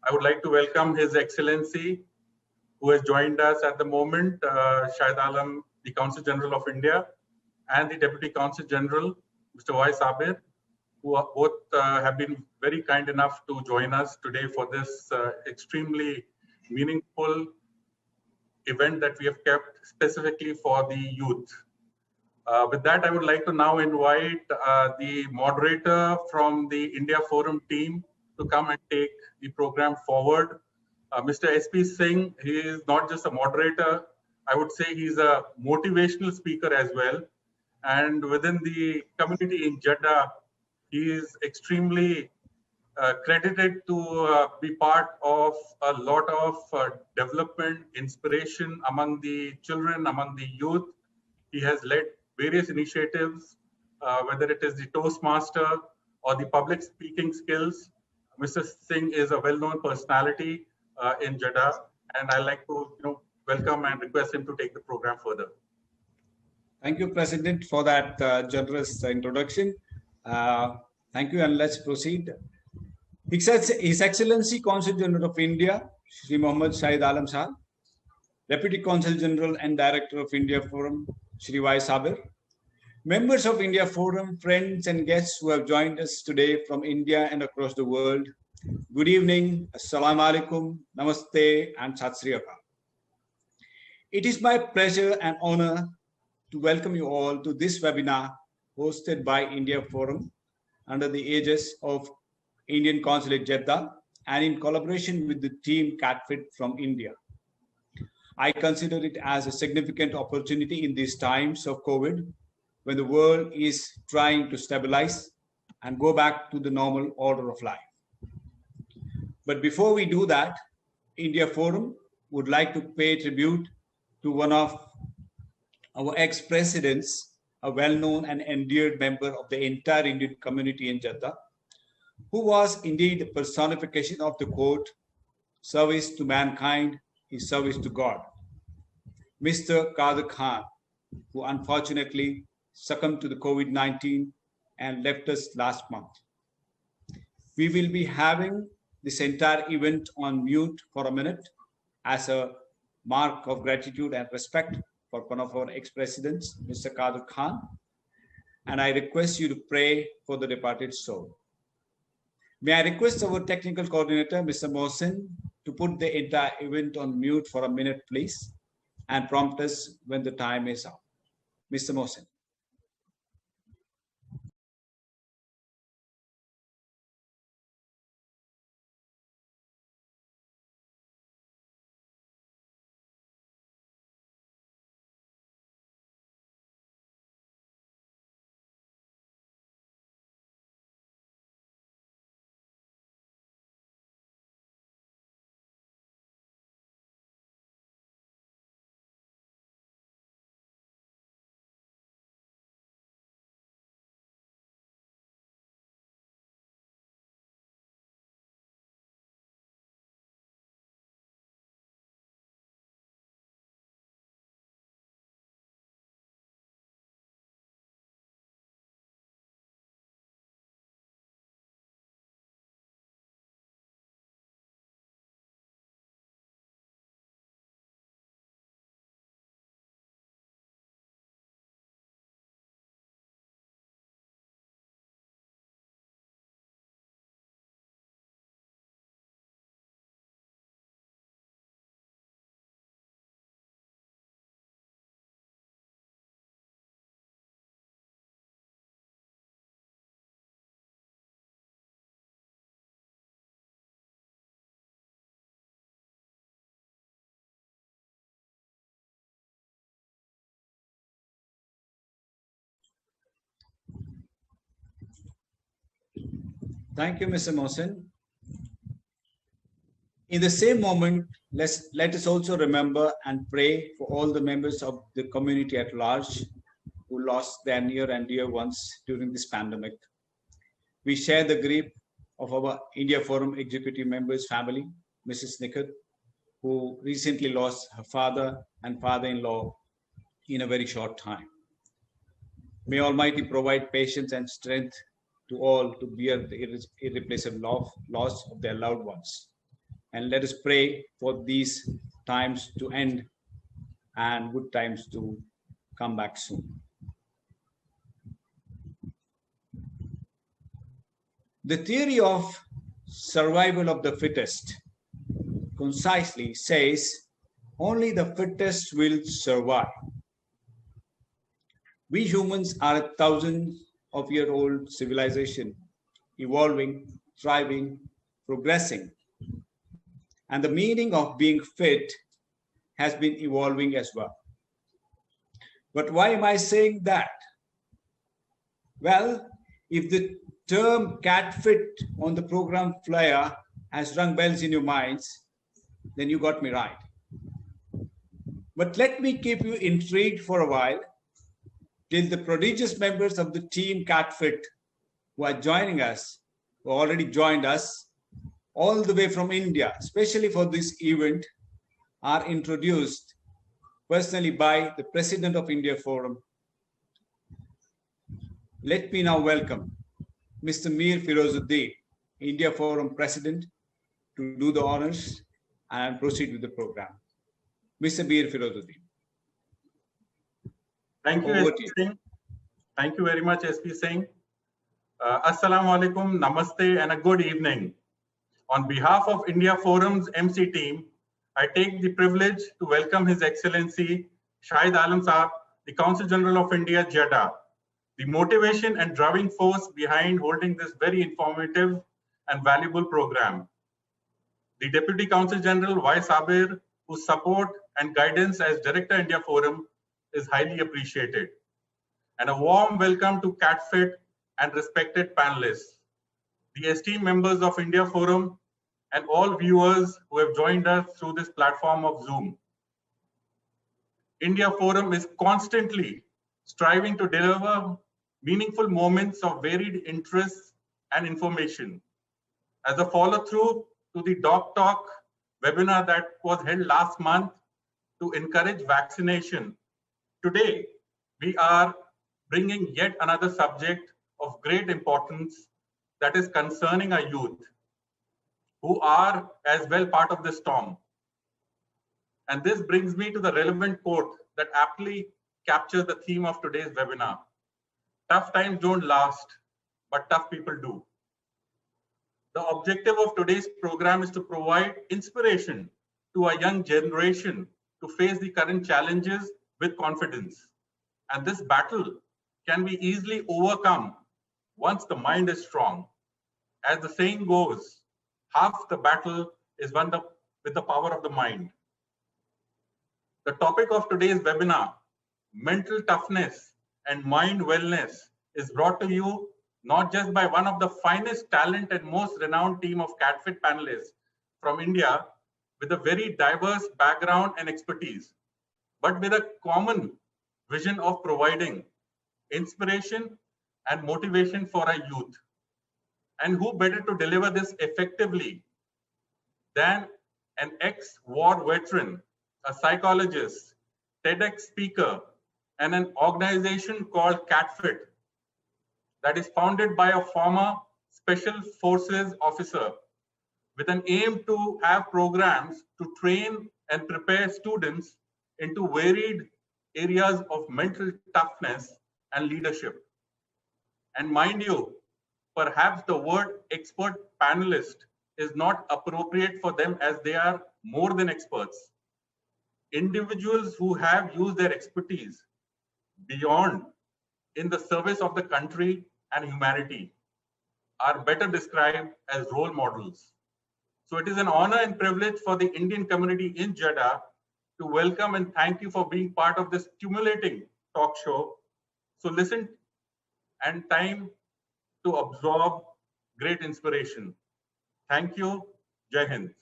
I would like to welcome His Excellency, who has joined us at the moment, Shahid Alam, the Consul General of India, and the Deputy Consul General, Mr. Y. Sabir, who are both have been very kind enough to join us today for this extremely meaningful event that we have kept specifically for the youth. With that, I would like to now invite the moderator from the India Forum team to come and take the program forward. Mr. S.P. Singh, he is not just a moderator, I would say he's a motivational speaker as well. And within the community in Jeddah, he is extremely credited to be part of a lot of development, inspiration among the children, among the youth. He has led various initiatives, whether it is the Toastmaster or the public speaking skills. Mr. Singh is a well-known personality in Jeddah, and I'd like to welcome and request him to take the program further. Thank you, President, for that generous introduction. Thank you, and let's proceed. His Excellency Consul General of India, Shri Mohammad Shahid Alam Sahab, Deputy Consul General and Director of India Forum, Shri Y. Sabir, members of India Forum, friends and guests who have joined us today from India and across the world, good evening, Assalamu alaikum, Namaste, and Sat Sri Akal. It is my pleasure and honor to welcome you all to this webinar hosted by India Forum under the aegis of Indian Consulate Jeddah and in collaboration with the team CATFIT from India. I consider it as a significant opportunity in these times of COVID, when the world is trying to stabilize and go back to the normal order of life. But before we do that, India Forum would like to pay tribute to one of our ex-presidents, a well-known and endeared member of the entire Indian community in Jeddah, who was indeed the personification of the quote, "Service to mankind is service to God," Mr. Qadir Khan, who unfortunately succumbed to the COVID-19 and left us last month. We will be having this entire event on mute for a minute as a mark of gratitude and respect for one of our ex-presidents, Mr. Qadir Khan, and I request you to pray for the departed soul. May I request our technical coordinator, Mr. Mohsin, to put the entire event on mute for a minute, please, and prompt us when the time is up. Mr. Mohsin. Thank you, Mr. Mohsin. In the same moment, let us also remember and pray for all the members of the community at large who lost their near and dear ones during this pandemic. We share the grief of our India Forum executive members' family, Mrs. Nikhil, who recently lost her father and father-in-law in a very short time. May Almighty provide patience and strength to all to bear the irreplaceable loss of their loved ones. and let us pray for these times to end and good times to come back soon. The theory of survival of the fittest concisely says only the fittest will survive. We humans are a thousands-of-year-old civilization, evolving, thriving, progressing. And the meaning of being fit has been evolving as well. But why am I saying that? Well, if the term cat fit on the program flyer has rung bells in your minds, then you got me right. But let me keep you intrigued for a while till the prodigious members of the team CatFit who are joining us, who already joined us all the way from India, especially for this event, are introduced personally by the President of India Forum. Let me now welcome Mr. Mir Firozuddin, India Forum President, to do the honors and proceed with the program. Mr. Mir Firozuddin. Thank you, SP Singh. Thank you very much, SP Singh. Assalamu alaikum, namaste, and a good evening. On behalf of India Forum's MC team, I take the privilege to welcome His Excellency Shahid Alam Saab, the Consul General of India, Jeddah, the motivation and driving force behind holding this very informative and valuable program. The Deputy Consul General Y. Sabir, whose support and guidance as Director India Forum is highly appreciated. And a warm welcome to CatFit and respected panelists, the esteemed members of India Forum, and all viewers who have joined us through this platform of Zoom. India Forum is constantly striving to deliver meaningful moments of varied interests and information. As a follow-through to the Doc Talk webinar that was held last month to encourage vaccination, today we are bringing yet another subject of great importance that is concerning our youth, who are as well part of the storm. And this brings me to the relevant quote that aptly captures the theme of today's webinar. Tough times don't last, but tough people do. The objective of today's program is to provide inspiration to our young generation to face the current challenges with confidence. And this battle can be easily overcome once the mind is strong. As the saying goes, half the battle is won with the power of the mind. The topic of today's webinar, mental toughness and mind wellness, is brought to you not just by one of the finest talent and most renowned team of CatFit panelists from India with a very diverse background and expertise, but with a common vision of providing inspiration and motivation for our youth. And who better to deliver this effectively than an ex-war veteran, a psychologist, TEDx speaker, and an organization called CatFit that is founded by a former Special Forces officer with an aim to have programs to train and prepare students into varied areas of mental toughness and leadership. And mind you, perhaps the word expert panelist is not appropriate for them as they are more than experts. Individuals who have used their expertise beyond in the service of the country and humanity are better described as role models. So it is an honor and privilege for the Indian community in Jeddah to welcome and thank you for being part of this stimulating talk show. So listen and time to absorb great inspiration. Thank you. Jai Hind.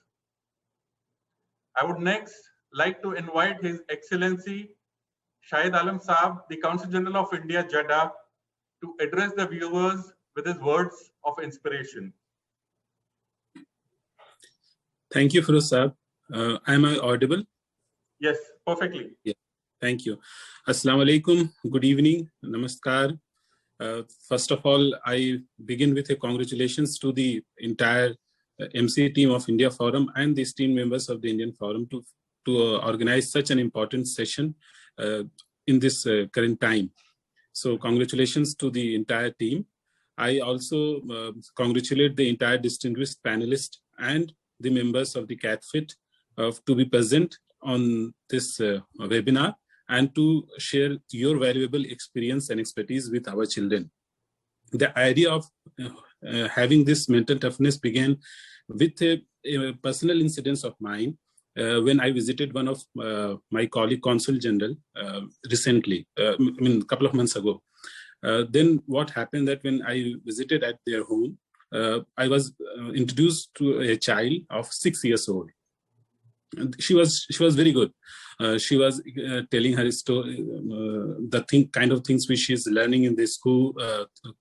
I would next like to invite His Excellency Shahid Alam Saab, the Consul General of India, Jeddah, to address the viewers with his words of inspiration. Thank you, Firoz Saab. Am I audible? Yes, perfectly. Yeah. Thank you. Assalamu alaikum. Good evening. Namaskar. First of all, I begin with a congratulations to the entire MC team of India Forum and the esteemed members of the Indian Forum to organize such an important session in this current time. So congratulations to the entire team. I also congratulate the entire distinguished panelists and the members of the CATFIT to be present on this webinar and to share your valuable experience and expertise with our children. The idea of having this mental toughness began with a personal incident of mine when I visited one of my colleague Consul General recently, a couple of months ago. Then what happened that when I visited at their home, I was introduced to a child of 6 years old. She was very good. She was telling her story, the kind of things which she is learning in the school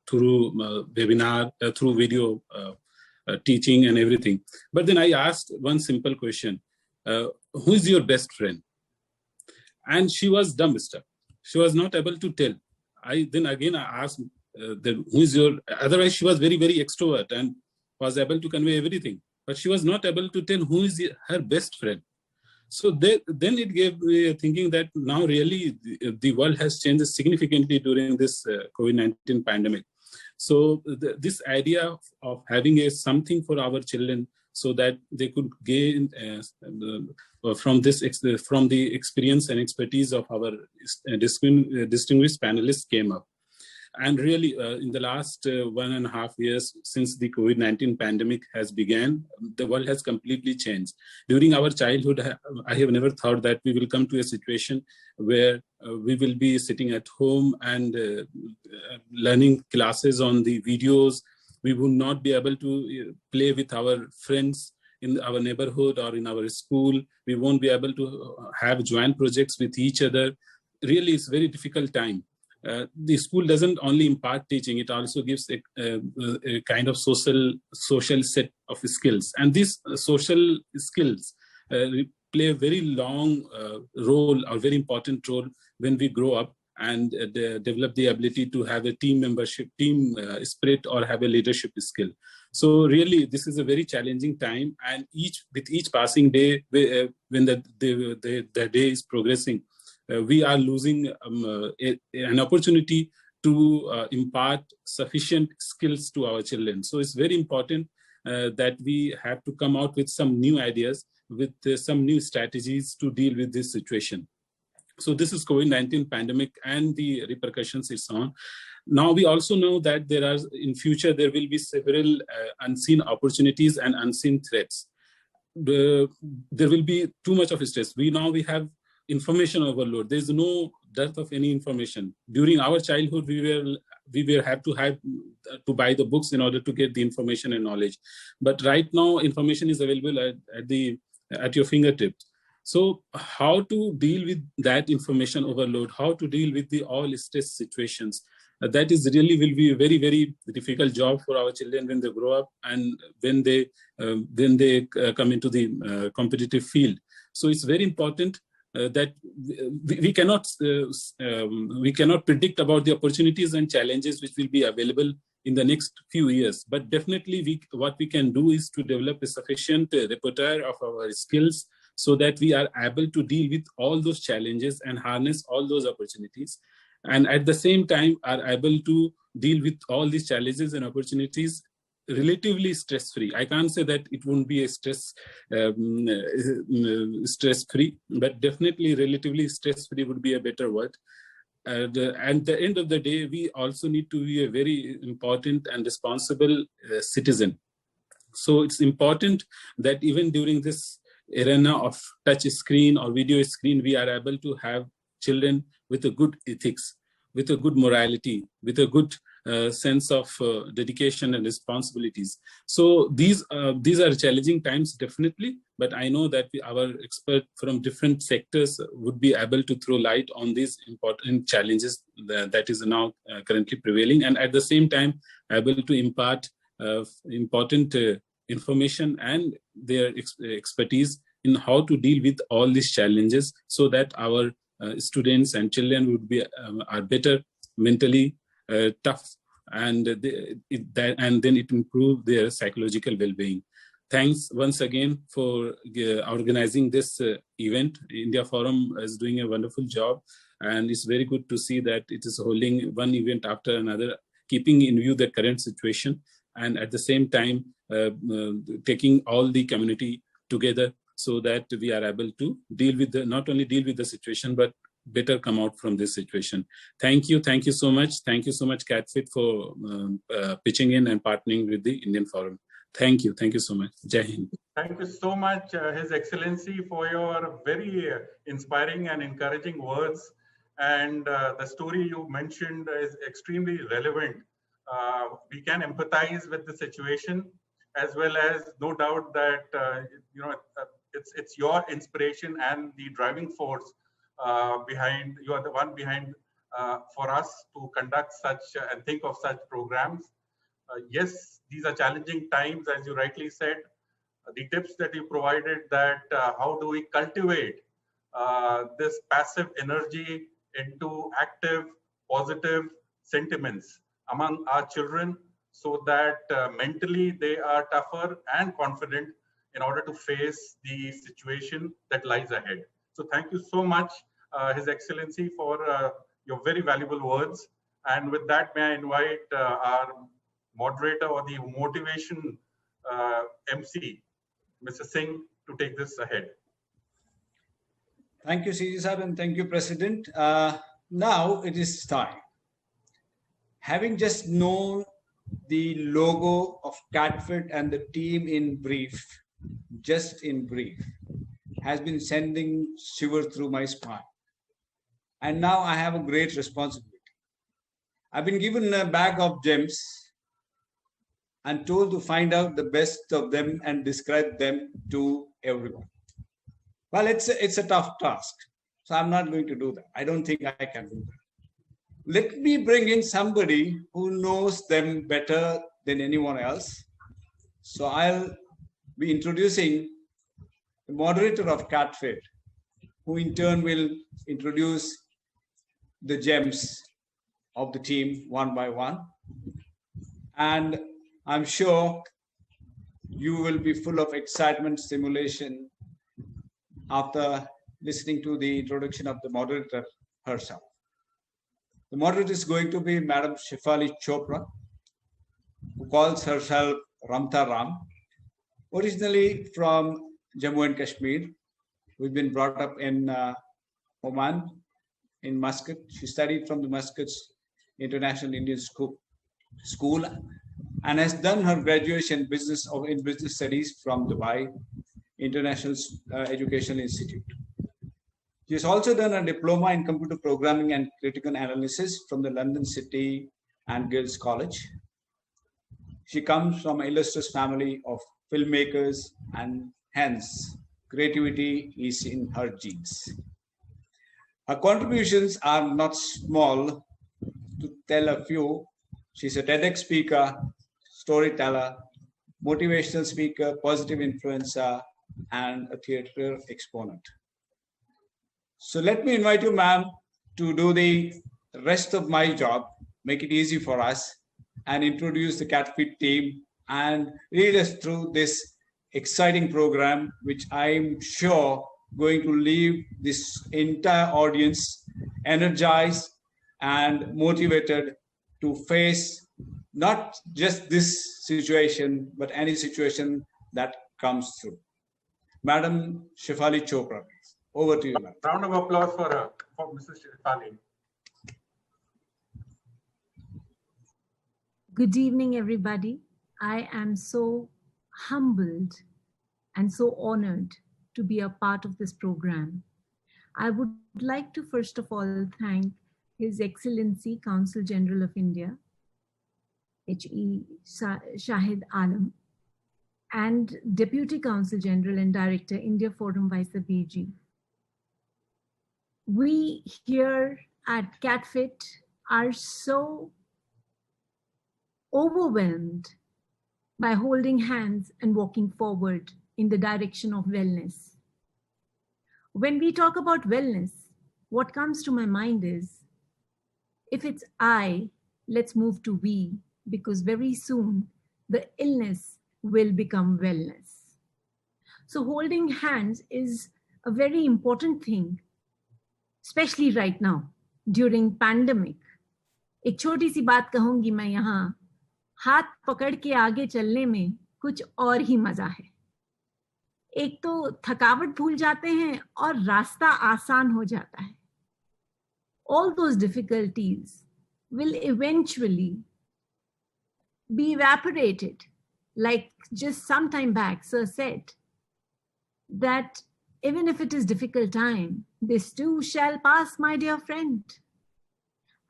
through webinar, through video teaching and everything. But then I asked one simple question: who is your best friend? And she was dumbstruck. She was not able to tell. Then again I asked, who is your? Otherwise, she was very extrovert and was able to convey everything. But she was not able to tell who is her best friend. So then it gave me thinking that now really the world has changed significantly during this COVID-19 pandemic. So this idea of having something for our children so that they could gain from the experience and expertise of our distinguished panelists came up. And really, in the last 1.5 years since the COVID-19 pandemic has begun, the world has completely changed. During our childhood, I have never thought that we will come to a situation where we will be sitting at home and learning classes on the videos. We will not be able to play with our friends in our neighborhood or in our school. We won't be able to have joint projects with each other. Really, it's a very difficult time. The school doesn't only impart teaching, it also gives a kind of social set of skills. And these social skills play a very long role, or very important role when we grow up and develop the ability to have a team membership, team spirit, or have a leadership skill. So really, this is a very challenging time. And with each passing day, when the day is progressing, we are losing an opportunity to impart sufficient skills to our children. So it's very important that we have to come out with some new ideas, with some new strategies to deal with this situation. So this is COVID-19 pandemic and the repercussions it's on. Now we also know that in future there will be several unseen opportunities and unseen threats. There will be too much of stress. We have information overload. There's no dearth of any information. During our childhood, we have to buy the books in order to get the information and knowledge. But right now, information is available at your fingertips. So how to deal with that information overload? How to deal with the all stress situations? That is really will be a very difficult job for our children when they grow up and when they come into the competitive field. So it's very important that we cannot predict about the opportunities and challenges which will be available in the next few years. But definitely what we can do is to develop a sufficient repertoire of our skills so that we are able to deal with all those challenges and harness all those opportunities. And at the same time are able to deal with all these challenges and opportunities relatively stress-free. I can't say that it won't be a stress-free, but definitely relatively stress-free would be a better word. And at the end of the day, we also need to be a very important and responsible citizen. So it's important that even during this arena of touch screen or video screen, we are able to have children with a good ethics, with a good morality, with a good sense of dedication and responsibilities. So these are challenging times, definitely, but I know that our experts from different sectors would be able to throw light on these important challenges that is now currently prevailing, and at the same time able to impart important information and their expertise in how to deal with all these challenges so that our students and children would be are better mentally, tough, and then it improve their psychological well-being. thanks once again for organizing this event. India Forum is doing a wonderful job, and it's very good to see that it is holding one event after another, keeping in view the current situation, and at the same time taking all the community together so that we are able to deal with not only deal with the situation, but better come out from this situation. Thank you so much. Thank you so much, CATFIT, for pitching in and partnering with the Indian Forum. Thank you so much. Jai Hind. Thank you so much, His Excellency, for your very inspiring and encouraging words. And the story you mentioned is extremely relevant. We can empathize with the situation, as well as no doubt that it's your inspiration and the driving force behind. You are the one behind for us to conduct such and think of such programs. Yes, these are challenging times, as you rightly said. The tips that you provided, that how do we cultivate this passive energy into active, positive sentiments among our children, so that mentally they are tougher and confident in order to face the situation that lies ahead. So thank you so much, His Excellency, for your very valuable words. And with that, may I invite our moderator or the motivation MC, Mr. Singh, to take this ahead. Thank you, CG sir, and thank you, President. Now it is time. Having just known the logo of CATFIT and the team in brief, just in brief, has been sending shivers through my spine. And now I have a great responsibility. I've been given a bag of gems and told to find out the best of them and describe them to everyone. Well, it's a tough task, so I'm not going to do that. I don't think I can do that. Let me bring in somebody who knows them better than anyone else. So I'll be introducing the moderator of CATFIT, who in turn will introduce the gems of the team one by one. And I'm sure you will be full of excitement, stimulation after listening to the introduction of the moderator herself. The moderator is going to be Madam Shefali Chopra, who calls herself Ramta Ram, originally from Jammu and Kashmir. We've been brought up in Oman, in Muscat. She studied from the Muscat International Indian School and has done her graduation in business studies from Dubai International Educational Institute. She has also done a diploma in computer programming and critical analysis from the London City and Guilds College. She comes from an illustrious family of filmmakers, and hence creativity is in her genes. Her contributions are not small. To tell a few, she's a TEDx speaker, storyteller, motivational speaker, positive influencer, and a theater exponent. So let me invite you, ma'am, to do the rest of my job, make it easy for us, and introduce the CATFIT team and lead us through this exciting program, which I'm sure going to leave this entire audience energized and motivated to face not just this situation, but any situation that comes through. Madam Shefali Chopra, over to you, ma'am. Round of applause for Mrs. Shefali. Good evening, everybody. I am so humbled and so honored to be a part of this program. I would like to first of all thank His Excellency Consul General of India, H.E. Shahid Alam, and Deputy Consul General and Director, India Forum Vice BG. We here at CATFIT are so overwhelmed by holding hands and walking forward in the direction of wellness. When we talk about wellness, what comes to my mind is, if it's I, let's move to we, because very soon the illness will become wellness. So holding hands is a very important thing, especially right now during pandemic. एक छोटी सी बात कहूंगी मैं यहाँ, हाथ पकड़ के आगे चलने में कुछ और ही मजा है. एक तो थकावट भूल जाते हैं और रास्ता आसान हो जाता है. All those difficulties will eventually be evaporated. Like just some time back, Sir said that even if it is difficult time, this too shall pass, my dear friend.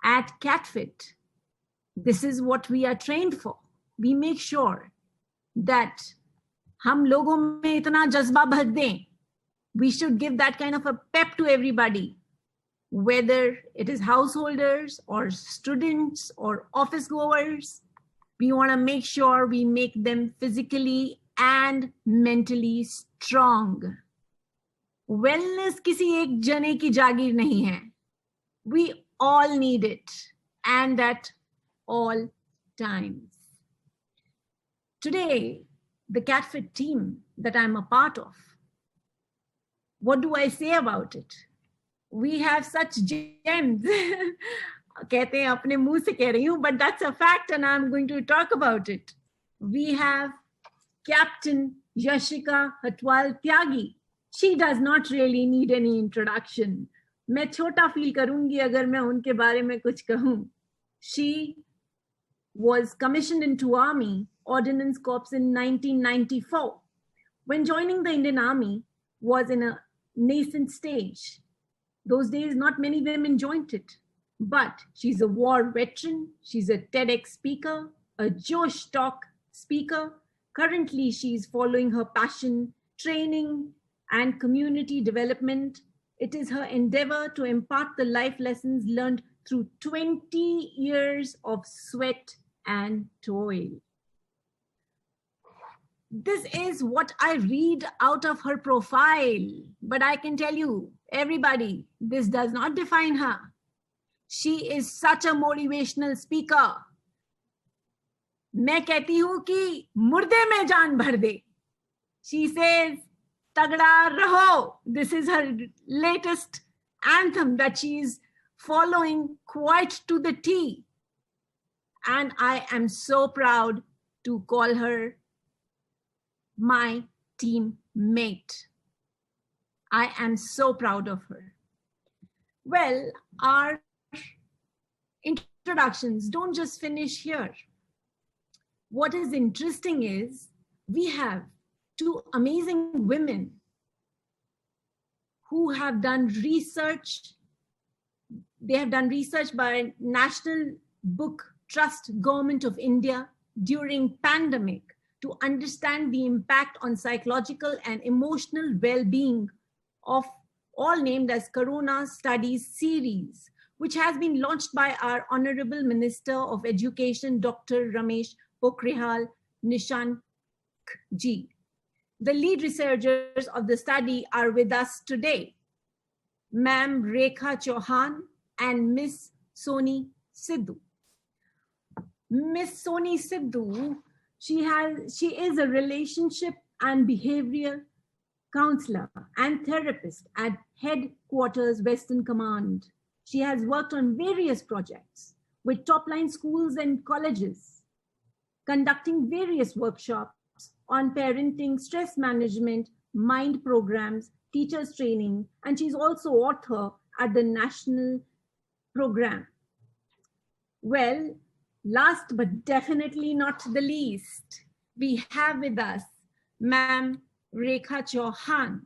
At CatFit, this is what we are trained for. We make sure that हम लोगों में इतना जज्बा भर दें. We should give that kind of a pep to everybody, whether it is householders or students or office goers. We want to make sure we make them physically and mentally strong. Wellness किसी एक जने की जागीर नहीं है. We all need it, and at all times. Today, the CatFit team that I'm a part of, what do I say about it? We have such gems. कहते हैं अपने मुंह से कह रही हूँ, but that's a fact and I'm going to talk about it. We have Captain Yashika Hatwal Tyagi. She does not really need any introduction. मैं छोटा फील करूंगी अगर मैं उनके बारे में कुछ कहूँ. She was commissioned into Army Ordnance Corps in 1994. When joining the Indian Army was in a nascent stage. Those days, not many women joined it. But she's a war veteran. She's a TEDx speaker, a Josh Talk speaker. Currently, she's following her passion, training, and community development. It is her endeavor to impart the life lessons learned through 20 years of sweat and toil. This is what I read out of her profile, but I can tell you, everybody, this does not define her. She is such a motivational speaker. मैं कहती हूँ कि मुर्दे में जान भर दे. She says, तगड़ा रहो. This is her latest anthem that she is following quite to the T. And I am so proud to call her my teammate. I am so proud of her. Well, our introductions don't just finish here. What is interesting is we have two amazing women who have done research. They have done research by National Book Trust Government of India during pandemic to understand the impact on psychological and emotional well-being of all named as Corona Studies series, which has been launched by our Honorable Minister of Education, Dr. Ramesh Pokhriyal Nishank ji. The lead researchers of the study are with us today, Ma'am Rekha Chauhan and Miss Soni Sidhu. Miss Soni Sidhu, she is a relationship and behavioral counselor and therapist at Headquarters Western Command. She has worked on various projects with top-line schools and colleges, conducting various workshops on parenting, stress management, mind programs, teachers training, and she's also author at the national program. Well, last but definitely not the least, we have with us Ma'am Rekha Chauhan.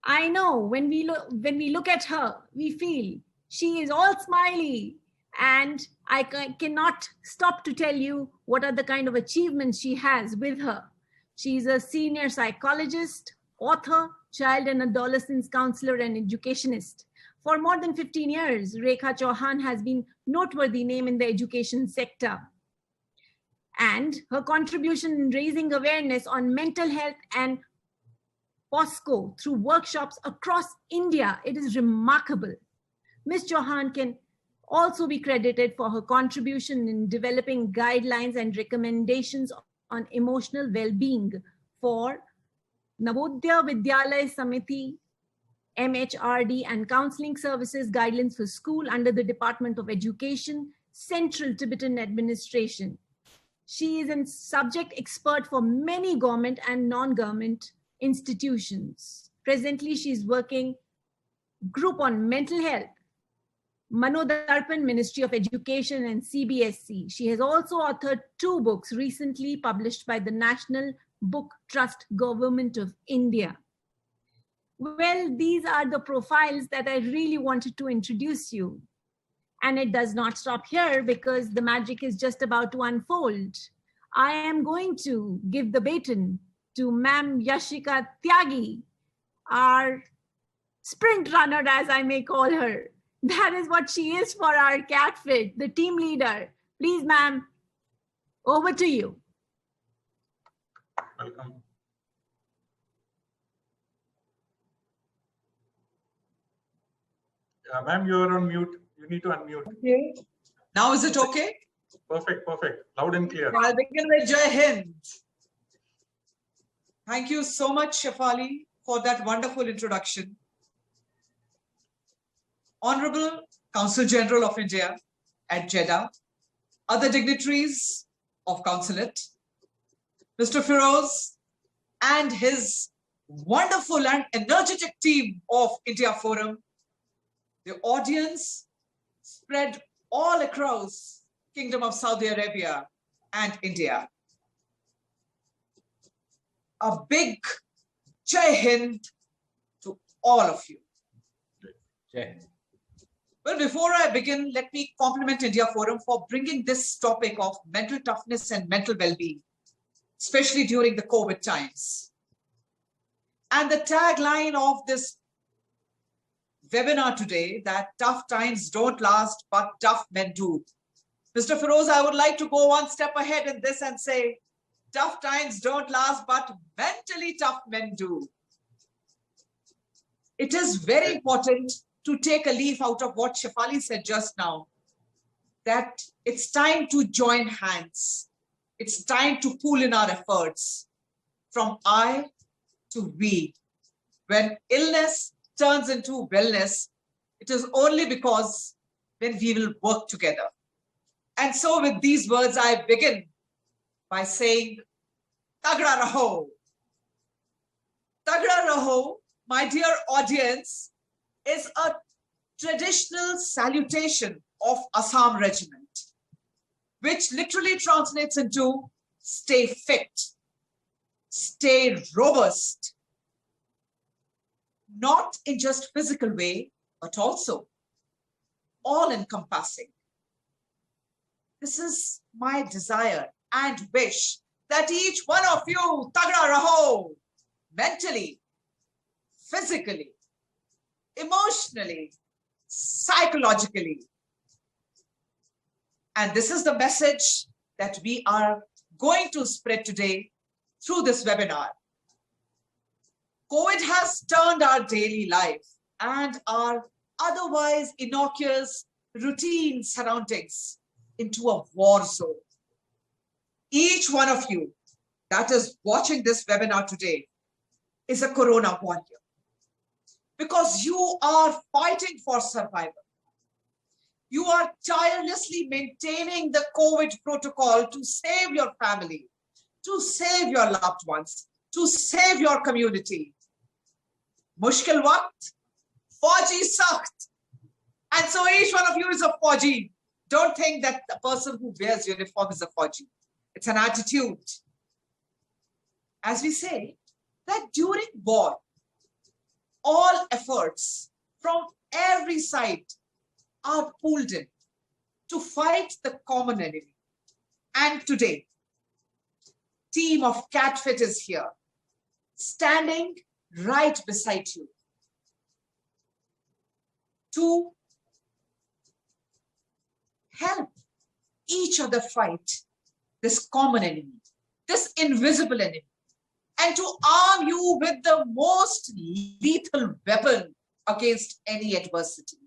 I know when we look at her, we feel she is all smiley, and I cannot stop to tell you what are the kind of achievements she has with her. She's a senior psychologist, author, child and adolescent counselor, and educationist. For more than 15 years, Rekha Chauhan has been a noteworthy name in the education sector. And her contribution in raising awareness on mental health and POSCO through workshops across India, it is remarkable. Ms. Chauhan can also be credited for her contribution in developing guidelines and recommendations on emotional well-being for Navodaya Vidyalaya Samiti, MHRD, and Counseling Services Guidelines for School under the Department of Education, Central Tibetan Administration. She is a subject expert for many government and non-government institutions. Presently, she is working group on mental health, Manodarpan, Ministry of Education, and CBSE. She has also authored 2 books recently published by the National Book Trust, Government of India. Well, these are the profiles that I really wanted to introduce you. And it does not stop here because the magic is just about to unfold. I am going to give the baton to Ma'am Yashika Tyagi, our sprint runner, as I may call her. That is what she is for our CATFIT, the team leader. Please, ma'am, over to you. Welcome. Ma'am, you are on mute. You need to unmute. Okay. Now is it okay? Perfect, perfect. Loud and clear. I'll begin with Jai Hind. Thank you so much, Shefali, for that wonderful introduction. Honorable Consul General of India at Jeddah, other dignitaries of Consulate, Mr. Feroz, and his wonderful and energetic team of India Forum, the audience spread all across Kingdom of Saudi Arabia and India. A big Jai Hind to all of you. Jai. Well, before I begin, let me compliment India Forum for bringing this topic of mental toughness and mental well-being, especially during the COVID times. And the tagline of this webinar today, that tough times don't last, but tough men do. Mr. Feroz, I would like to go one step ahead in this and say, tough times don't last, but mentally tough men do. It is very important to take a leaf out of what Shefali said just now, that it's time to join hands. It's time to pool in our efforts from I to we. When illness turns into wellness, it is only because when we will work together. And so with these words, I begin by saying, Tagra Raho. Tagra Raho, my dear audience, is a traditional salutation of Assam Regiment, which literally translates into stay fit, stay robust, not in just physical way, but also all-encompassing. This is my desire and wish that each one of you, Tagra Raho, mentally, physically, emotionally, psychologically. And this is the message that we are going to spread today through this webinar. COVID has turned our daily life and our otherwise innocuous routine surroundings into a war zone. Each one of you that is watching this webinar today is a Corona warrior, because you are fighting for survival. You are tirelessly maintaining the COVID protocol to save your family, to save your loved ones, to save your community. Mushkil waqt, Fauji sakht. And so each one of you is a Fauji. Don't think that the person who wears uniform is a Fauji. It's an attitude. As we say, that during war, all efforts from every side are pulled in to fight the common enemy. And today, team of CATFIT is here, standing right beside you to help each other fight this common enemy, this invisible enemy, and to arm you with the most lethal weapon against any adversity,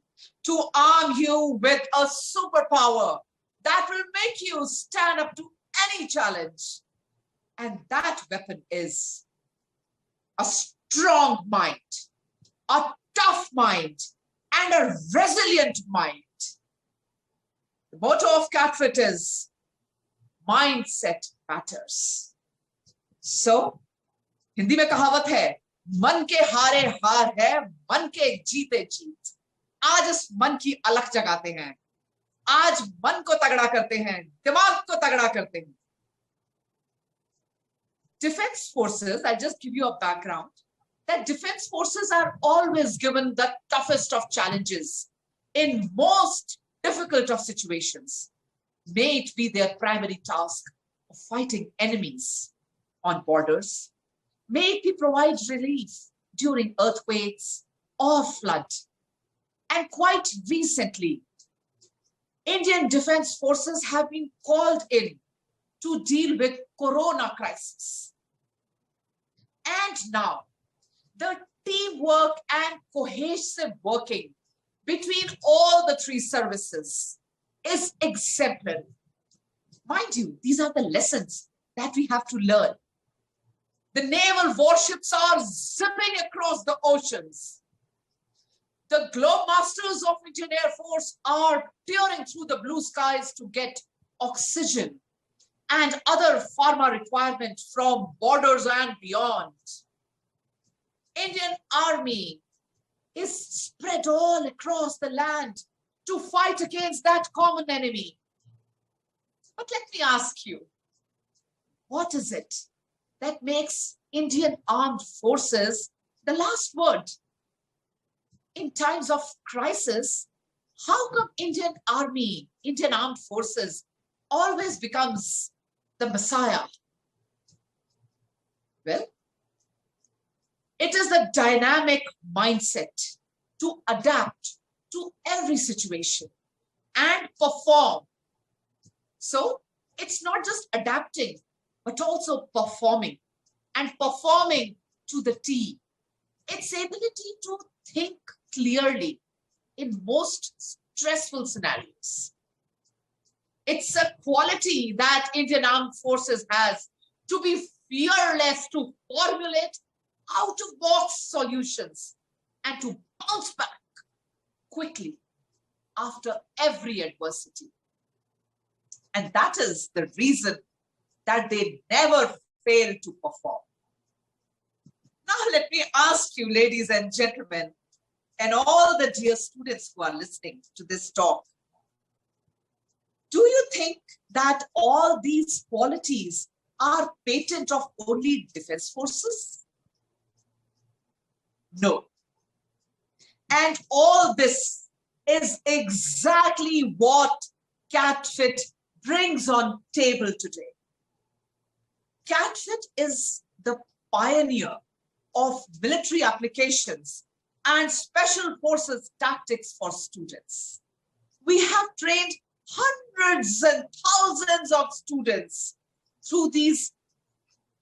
to arm you with a superpower that will make you stand up to any challenge. And that weapon is a strong mind, a tough mind, and a resilient mind. The motto of CATFIT is mindset matters. So, Hindi में कहावत है, मन के हारे हार है, मन के जीते जीत. आज इस मन की अलख जगाते हैं. आज मन को तगड़ा करते हैं, दिमाग को तगड़ा करते हैं. Defense forces, I'll just give you a background, that defense forces are always given the toughest of challenges in most difficult of situations. May it be their primary task of fighting enemies on borders. May it be provide relief during earthquakes or flood. And quite recently, Indian Defense Forces have been called in to deal with Corona crisis. And now, the teamwork and cohesive working between all the three services is exemplary. Mind you, these are the lessons that we have to learn. The naval warships are zipping across the oceans. The globe masters of Indian Air Force are tearing through the blue skies to get oxygen and other pharma requirements from borders and beyond. Indian Army is spread all across the land to fight against that common enemy. But let me ask you, what is it that makes Indian Armed Forces the last word? In times of crisis, how come Indian Army, Indian Armed Forces always becomes the Messiah? Well, it is the dynamic mindset to adapt to every situation and perform. So it's not just adapting, but also performing, and performing to the T. Its ability to think clearly in most stressful scenarios. It's a quality that Indian Armed Forces has, to be fearless to formulate out-of-box solutions and to bounce back quickly after every adversity. And that is the reason that they never fail to perform. Now let me ask you, ladies and gentlemen, and all the dear students who are listening to this talk, do you think that all these qualities are patent of only defense forces? No. And all this is exactly what CATFIT brings on table today. CATFIT is the pioneer of military applications and special forces tactics for students. We have trained hundreds and thousands of students through these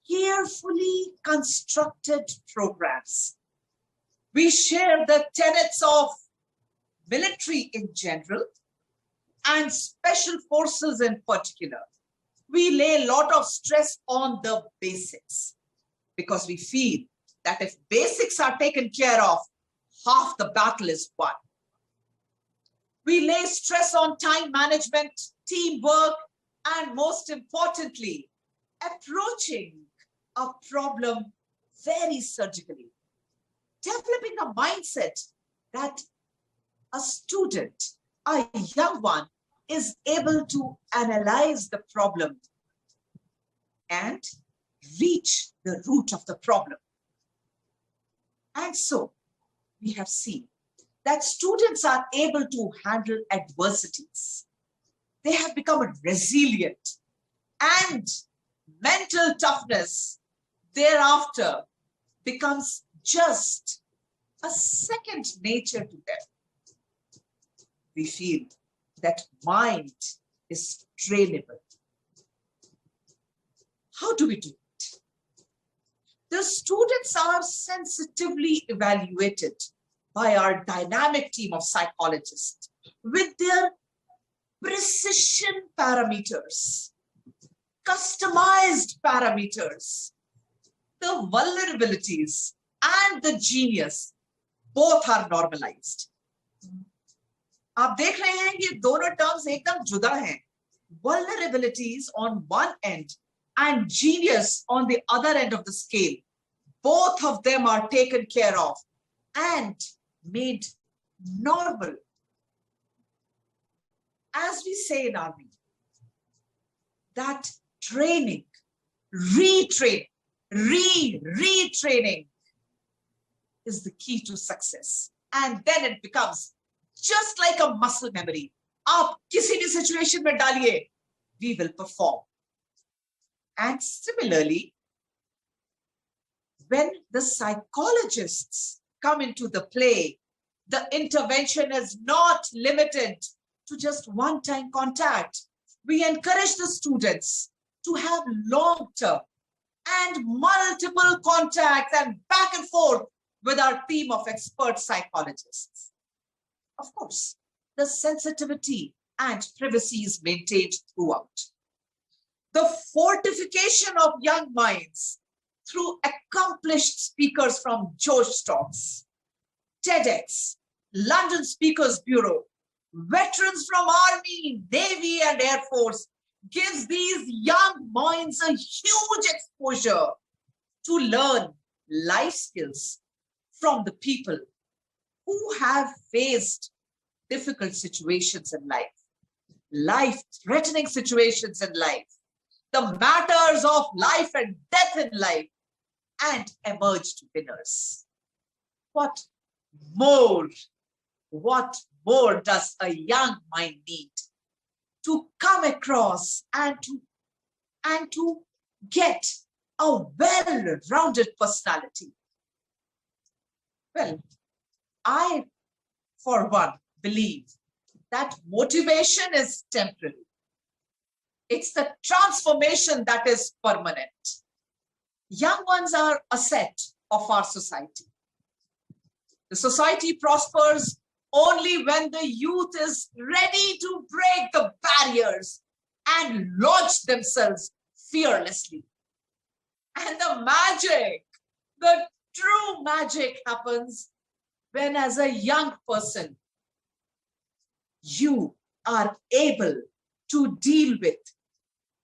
carefully constructed programs. We share the tenets of military in general and special forces in particular. We lay a lot of stress on the basics because we feel that if basics are taken care of, half the battle is won. We lay stress on time management, teamwork, and most importantly, approaching a problem very surgically. Developing a mindset that a student, a young one, is able to analyze the problem and reach the root of the problem. And so we have seen that students are able to handle adversities. They have become resilient, and mental toughness thereafter becomes just a second nature to them. We feel that mind is trainable. How do we do it? The students are sensitively evaluated by our dynamic team of psychologists with their precision parameters, customized parameters, the vulnerabilities and the genius both are normalized. आप देख रहे हैं ये दोनों terms एकदम जुदा हैं. Vulnerabilities on one end and genius on the other end of the scale. Both of them are taken care of and made normal. As we say in army, that training, retraining is the key to success. And then it becomes just like a muscle memory. आप किसी भी situation में डालिए, we will perform. And similarly, when the psychologists come into the play, the intervention is not limited to just one-time contact. We encourage the students to have long-term and multiple contacts and back and forth with our team of expert psychologists. Of course, the sensitivity and privacy is maintained throughout. The fortification of young minds through accomplished speakers from George Talks, TEDx, London Speakers Bureau, veterans from Army, Navy, and Air Force gives these young minds a huge exposure to learn life skills from the people who have faced difficult situations in life, life-threatening situations in life, the matters of life and death in life, and emerged winners. What more does a young mind need to come across and to get a well-rounded personality? Well, I, for one, believe that motivation is temporary. It's the transformation that is permanent. Young ones are an asset of our society. The society prospers only when the youth is ready to break the barriers and launch themselves fearlessly. And the true magic happens when, as a young person, you are able to deal with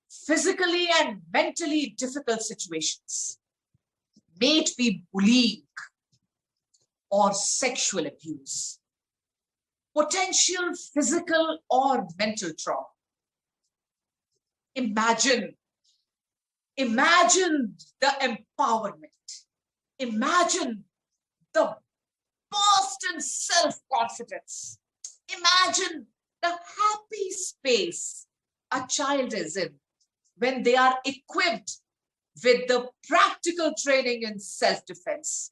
physically and mentally difficult situations, may it be bullying or sexual abuse, potential physical or mental trauma. Imagine the empowerment. Imagine the burst in self-confidence. Imagine the happy space a child is in when they are equipped with the practical training in self-defense.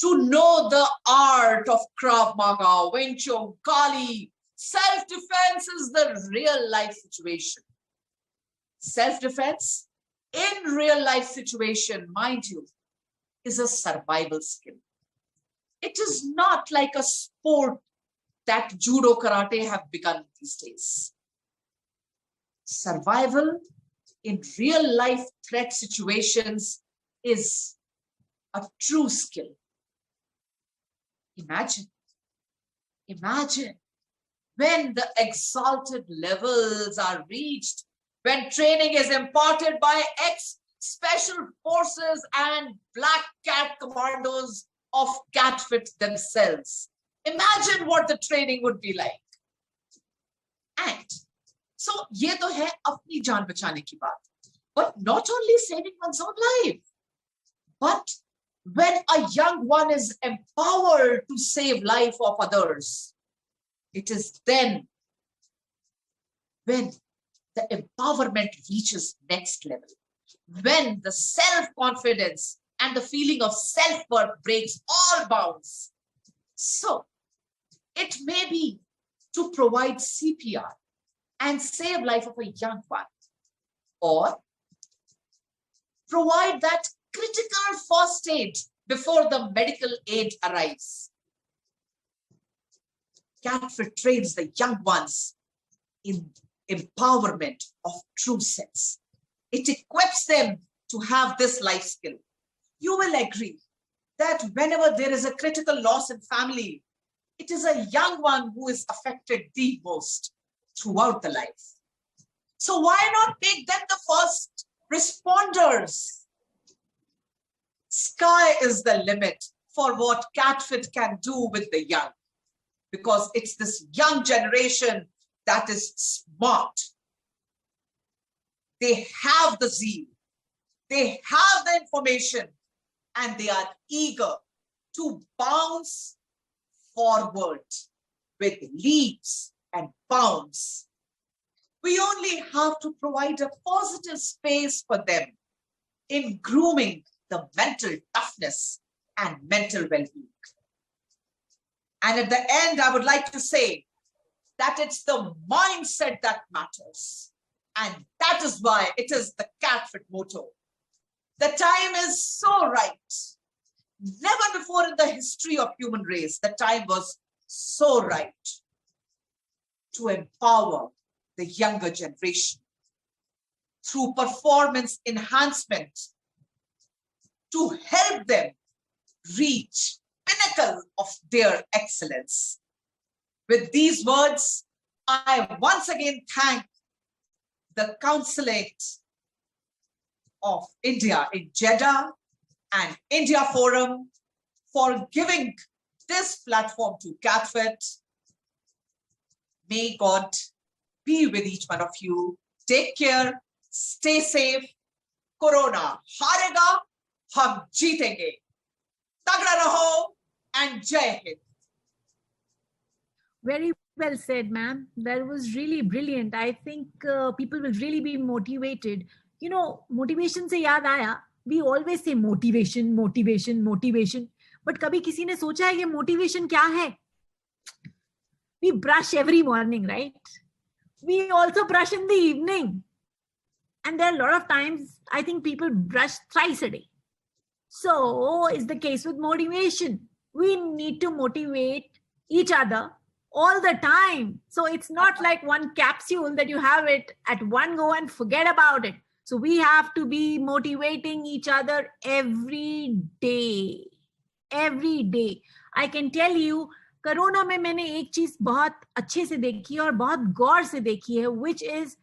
To know the art of Krav Maga, Wing Chun, Kali, self-defense is the real life situation. Self-defense in real life situation, mind you, is a survival skill. It is not like a sport that judo, karate have begun these days. Survival in real life threat situations is a true skill. Imagine when the exalted levels are reached, when training is imparted by ex-special forces and black cat commandos of CatFit themselves. Imagine what the training would be like. And so, ये तो है अपनी जान बचाने की बात. But not only saving one's own life, but when a young one is empowered to save life of others, it is then when the empowerment reaches next level, when the self-confidence and the feeling of self-worth breaks all bounds. So, it may be to provide CPR and save life of a young one, or provide that critical first aid before the medical aid arrives. CatFit trains the young ones in empowerment of true sense. It equips them to have this life skill. you will agree that whenever there is a critical loss in family, it is a young one who is affected the most throughout the life. So why not make them the first responders? Sky is the limit for what CATFIT can do with the young, because it's this young generation that is smart. They have the zeal, they have the information, and they are eager to bounce forward with leaps and bounds. We only have to provide a positive space for them in grooming the mental toughness and mental well-being. And at the end, I would like to say that it's the mindset that matters. And that is why it is the CATFIT motto. The time is so right. Never before in the history of human race, the time was so right to empower the younger generation through performance enhancement, to help them reach pinnacle of their excellence. With these words, I once again thank the Consulate of India in Jeddah and India Forum for giving this platform to CATFIT. May God be with each one of you. Take care, stay safe. Corona हारेगा, हम जीतेंगे. तगड़ा रहो and Jai Hind. Very well said, ma'am. That was really brilliant. I think people will really be motivated. You know, motivation से याद आया, we always say motivation, motivation, motivation. But कभी किसी ने सोचा है कि motivation क्या है? We brush every morning, right? We also brush in the evening. And there are a lot of times, I think people brush thrice a day. So is the case with motivation. We need to motivate each other all the time. So it's not like one capsule that you have it at one go and forget about it. So we have to be motivating each other every day. Every day. I can tell you, corona में मैंने एक चीज बहुत अच्छे से देखी है और बहुत गौर से देखी है, which is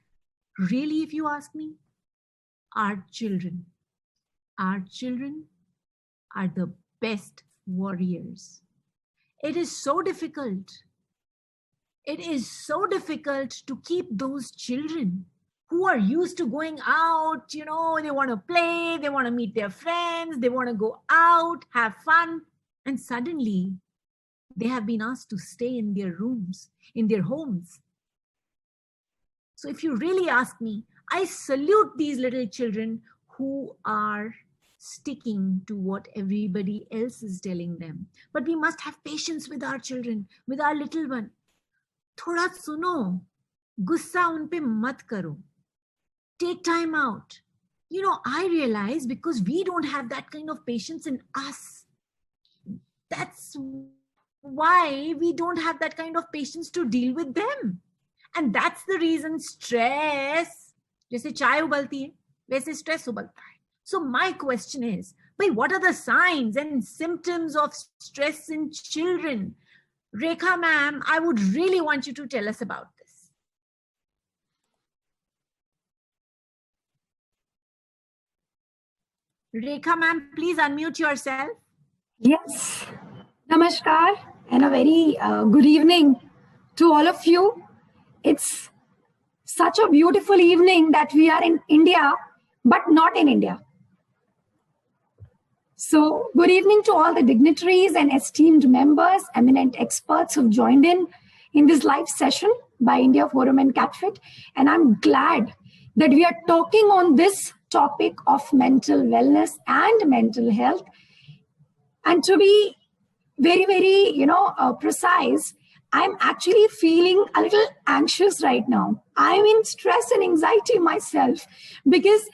really, if you ask me, our children are the best warriors. It is so difficult. It is so difficult to keep those children who are used to going out, you know, they want to play, they want to meet their friends, they want to go out, have fun, and suddenly they have been asked to stay in their rooms, in their homes. So if you really ask me, I salute these little children who are sticking to what everybody else is telling them. But we must have patience with our children, with our little one. थोड़ा सुनो, गुस्सा उन पे मत करो. Take time out. You know, I realize because we don't have that kind of patience in us. That's why we don't have that kind of patience to deal with them. And that's the reason stress, जैसे चाय उबलती है, वैसे stress उबलता है. So my question is, what are the signs and symptoms of stress in children? Rekha ma'am, I would really want you to tell us about this. Rekha ma'am, please unmute yourself. Yes. Namaskar and a very good evening to all of you. It's such a beautiful evening that we are in India, but not in India. So good evening to all the dignitaries and esteemed members, eminent experts who've joined in this live session by India Forum and CATFIT. And I'm glad that we are talking on this topic of mental wellness and mental health. And to be very, very, precise, I'm actually feeling a little anxious right now. I'm in stress and anxiety myself because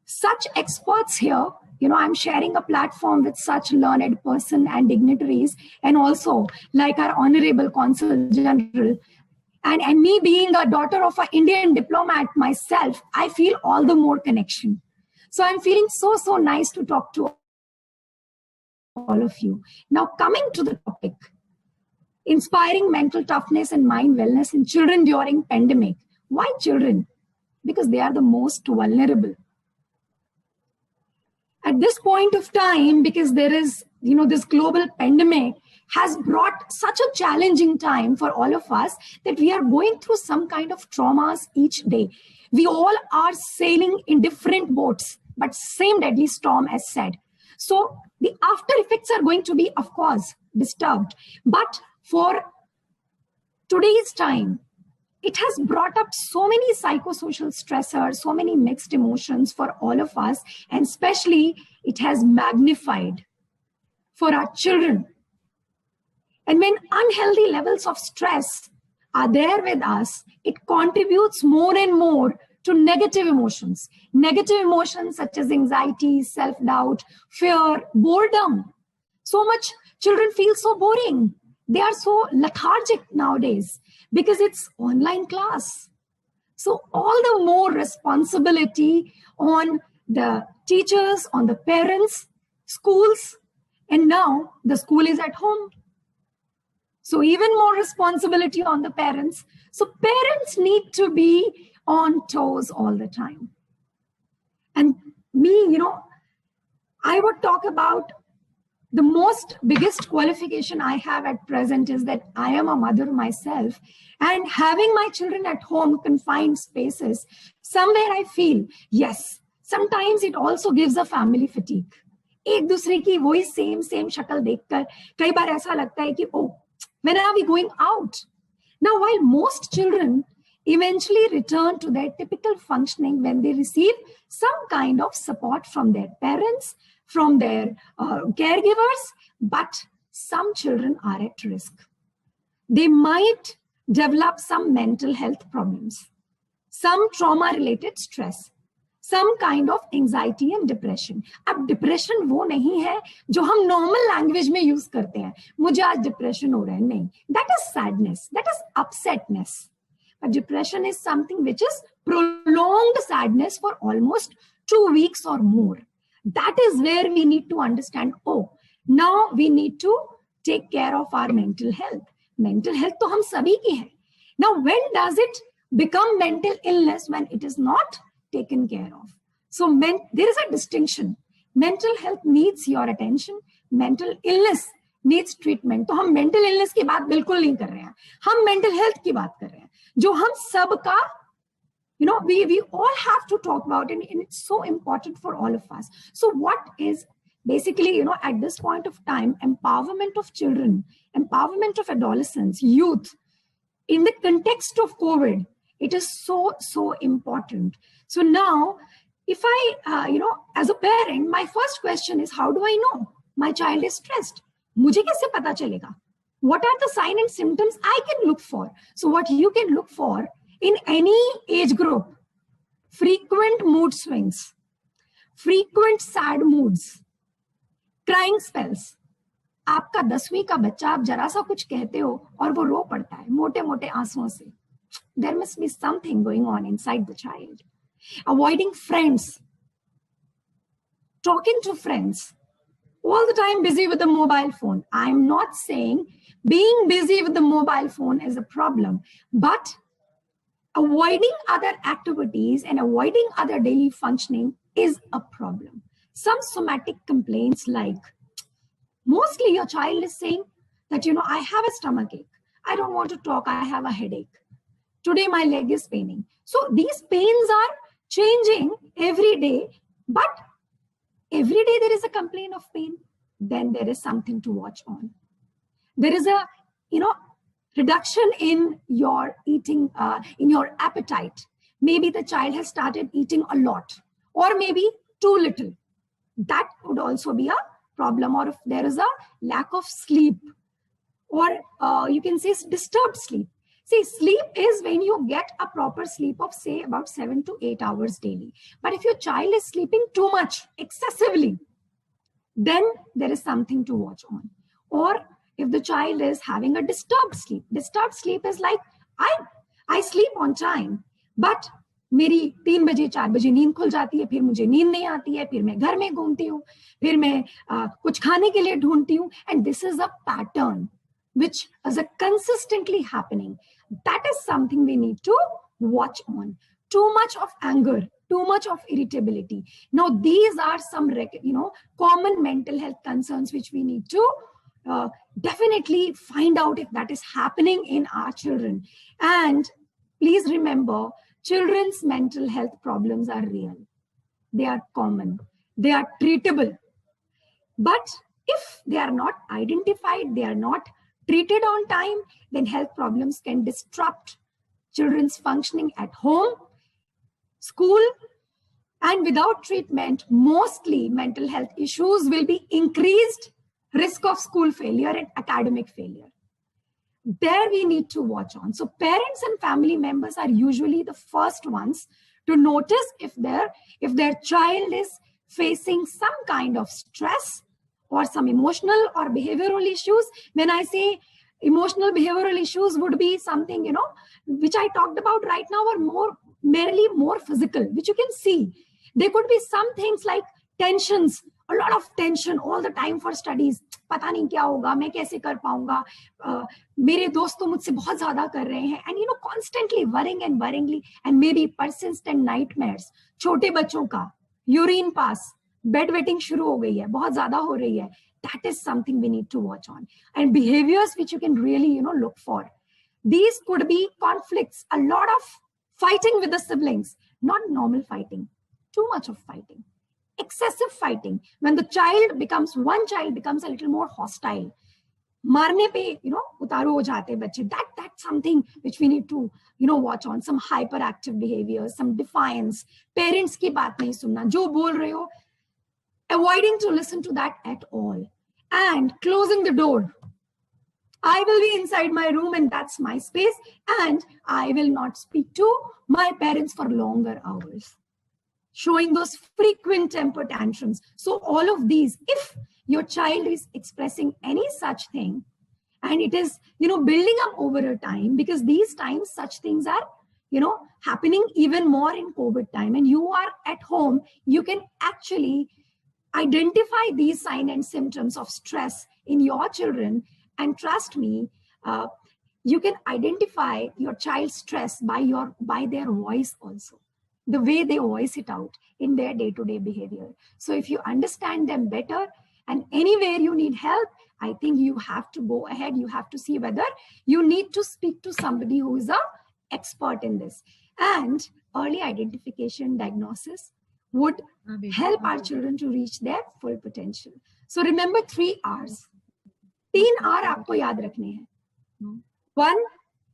such experts here, I'm sharing a platform with such learned person and dignitaries, and also like our Honorable Consul General. And me being a daughter of an Indian diplomat myself, I feel all the more connection. So I'm feeling so nice to talk to all of you. Now, coming to the topic, inspiring mental toughness and mind wellness in children during pandemic. Why children? Because they are the most vulnerable. At this point of time, because there is, this global pandemic has brought such a challenging time for all of us that we are going through some kind of traumas each day. We all are sailing in different boats, but same deadly storm as said. So the after effects are going to be, of course, disturbed. But for today's time, it has brought up so many psychosocial stressors, so many mixed emotions for all of us, and especially it has magnified for our children. And when unhealthy levels of stress are there with us, it contributes more and more to negative emotions. Negative emotions such as anxiety, self-doubt, fear, boredom. So much children feel so boring. They are so lethargic nowadays because it's online class. So all the more responsibility on the teachers, on the parents, schools, and now the school is at home. So even more responsibility on the parents. So parents need to be on toes all the time. And me, I would talk about the biggest qualification I have at present is that I am a mother myself, and having my children at home, confined spaces, somewhere I feel, yes, sometimes it also gives a family fatigue. एक दूसरे की वही same शक्ल देखकर कई बार ऐसा लगता है कि when are we going out? Now, while most children eventually return to their typical functioning when they receive some kind of support from their parents, from their caregivers, but some children are at risk. They might develop some mental health problems, some trauma-related stress, some kind of anxiety and depression. अब depression वो नहीं है जो हम normal language में use करते हैं. मुझे आज depression हो रहा है, नहीं. That is sadness. That is upsetness. But depression is something which is prolonged sadness for almost 2 weeks or more. That is where we need to understand, now we need to take care of our mental health. Mental health तो हम सभी की है. Now, when does it become mental illness? When it is not taken care of. So there is a distinction. Mental health needs your attention. Mental illness needs treatment. तो हम mental illness की बात बिल्कुल नहीं कर रहे हैं. हम mental health की बात कर रहे हैं. जो हम सब का, we all have to talk about it, and it's so important for all of us. So what is basically, at this point of time, empowerment of children, empowerment of adolescents, youth, in the context of COVID, it is so important. So now, if I, as a parent, my first question is, how do I know my child is stressed? मुझे कैसे पता चलेगा? What are the signs and symptoms I can look for? So what you can look for in any age group, frequent mood swings, frequent sad moods, crying spells. आपका 10वीं का बच्चा, आप जरा सा कुछ कहते हो और वो रो पड़ता है मोटे मोटे आंसुओं से. There must be something going on inside the child. Avoiding friends, talking to friends, all the time busy with the mobile phone. I'm not saying being busy with the mobile phone is a problem, but avoiding other activities and avoiding other daily functioning is a problem. Some somatic complaints, like mostly your child is saying that, I have a stomach ache. I don't want to talk. I have a headache. Today my leg is paining. So these pains are changing every day, but every day there is a complaint of pain. Then there is something to watch on. There is a, reduction in your eating, in your appetite. Maybe the child has started eating a lot, or maybe too little. That could also be a problem. Or if there is a lack of sleep, or you can say disturbed sleep. See, sleep is when you get a proper sleep of, say, about 7 to 8 hours daily. But if your child is sleeping too much, excessively, then there is something to watch on. Or if the child is having a disturbed sleep is like, I sleep on time, but मेरी 3 बजे 4 बजे नींद खुल जाती है, फिर मुझे नींद नहीं आती है, फिर मैं घर में घूमती हूँ, फिर मैं कुछ खाने के लिए ढूंढती हूँ. And this is a pattern which is a consistently happening. That is something we need to watch on. Too much of anger, too much of irritability. Now, these are some, common mental health concerns which we need to definitely find out if that is happening in our children. And please remember, children's mental health problems are real. They are common. They are treatable. But if they are not identified, they are not treated on time, then health problems can disrupt children's functioning at home, school, and without treatment, mostly mental health issues will be increased risk of school failure and academic failure. There we need to watch on. So parents and family members are usually the first ones to notice if their child is facing some kind of stress or some emotional or behavioral issues. When I say emotional behavioral issues would be something, which I talked about right now, or merely more physical, which you can see. There could be some things like tensions, a lot of tension all the time for studies. पता नहीं क्या होगा, मैं कैसे कर पाऊंगा, मेरे दोस्त तो मुझसे बहुत ज्यादा कर रहे हैं, and constantly worrying and worryingly, and maybe persistent nightmares. छोटे बच्चों का यूरिन पास, बेड वेटिंग शुरू हो गई है, बहुत ज्यादा हो रही है. That is something we need to watch on. And behaviors which you can really, look for. These could be conflicts, a lot of fighting with the siblings, not normal fighting, too much of fighting, excessive fighting. When one child becomes a little more hostile, marne pe, utaru ho jate bachche. That's something which we need to, watch on. Some hyperactive behaviors, some defiance, parents ki baat nahi sunna, jo bol rahe ho, avoiding to listen to that at all, and closing the door. I will be inside my room and that's my space, and I will not speak to my parents for longer hours. Showing those frequent temper tantrums. So all of these, if your child is expressing any such thing, and it is, building up over a time, because these times such things are, happening even more in COVID time, and you are at home, you can actually identify these signs and symptoms of stress in your children. And trust me, you can identify your child's stress by their voice also, the way they voice it out in their day-to-day behavior. So if you understand them better, and anywhere you need help, I think you have to go ahead. You have to see whether you need to speak to somebody who is an expert in this. And early identification diagnosis would help our children to reach their full potential. So remember 3 R's. 3 R आपको याद रखने हैं. 1,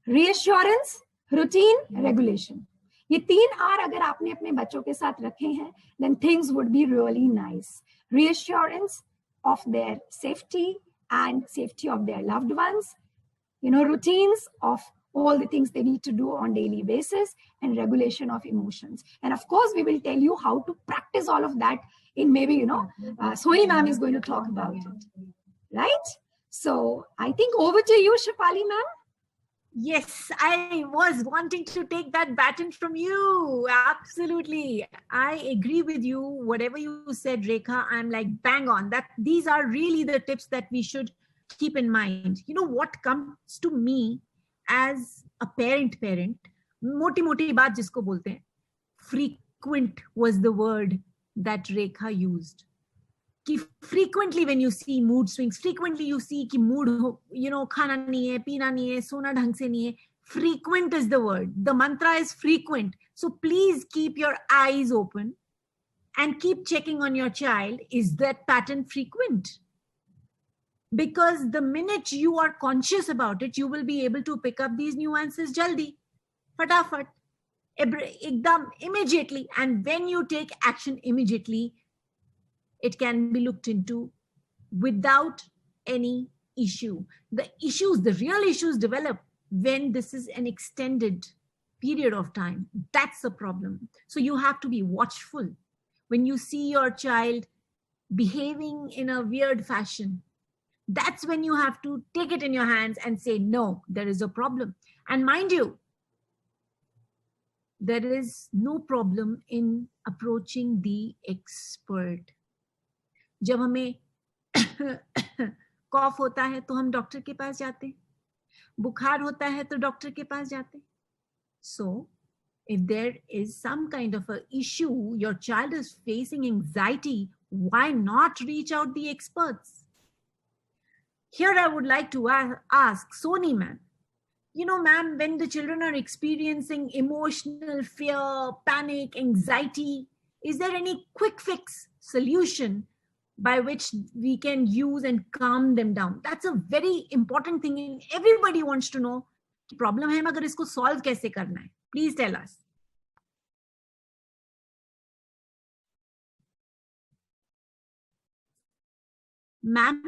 reassurance, routine, regulation. ये 3 R अगर आपने अपने बच्चों के साथ रखे हैं, then things would be really nice. Reassurance of their safety and safety of their loved ones. Routines of all the things they need to do on daily basis, and regulation of emotions. And of course, we will tell you how to practice all of that in maybe, Soni ma'am is going to talk about it, right? So I think over to you, Shefali ma'am. Yes, I was wanting to take that baton from you. Absolutely. I agree with you. Whatever you said, Rekha, I'm like bang on. That these are really the tips that we should keep in mind. What comes to me as a parent, moti baat jisko bolte hain, frequent was the word that Rekha used. Frequently when you see mood swings, frequently you see ki mood, khana nahi hai, peena nahi hai, sona dhang se nahi hai. Frequent is the word. The mantra is frequent. So please keep your eyes open and keep checking on your child. Is that pattern frequent? Because the minute you are conscious about it, you will be able to pick up these nuances jaldi, fatafat, ekdam, immediately. And when you take action immediately, it can be looked into without any issue. The real issues develop when this is an extended period of time. That's the problem. So you have to be watchful. When you see your child behaving in a weird fashion, that's when you have to take it in your hands and say, no, there is a problem. And mind you, there is no problem in approaching the expert. जब हमें कॉफ होता है तो हम doctor के पास जाते हैं, बुखार होता है तो डॉक्टर के पास जाते हैं. So if there is some kind of a issue, your child is facing anxiety, why not reach out the experts? Here I would like to ask Soni ma'am, you know ma'am, when the children are experiencing emotional fear, panic, anxiety, is there any quick fix solution by which we can use and calm them down? That's a very important thing, and everybody wants to know problem है मगर इसको solve कैसे करना है. Please tell us. Ma'am?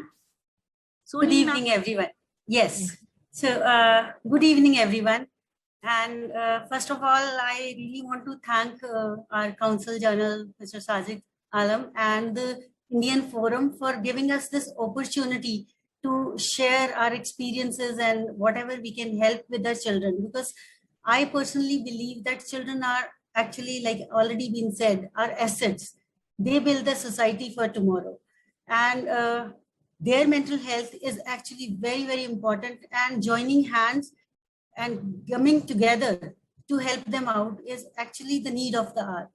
Good evening, everyone. Yes. So, good evening, everyone. And first of all, I really want to thank our Council General, Mr. Sajid Alam, and the Indian Forum for giving us this opportunity to share our experiences and whatever we can help with our children. Because I personally believe that children are actually, like already been said, are assets. They build the society for tomorrow. And their mental health is actually very, very important, and joining hands and coming together to help them out is actually the need of the hour.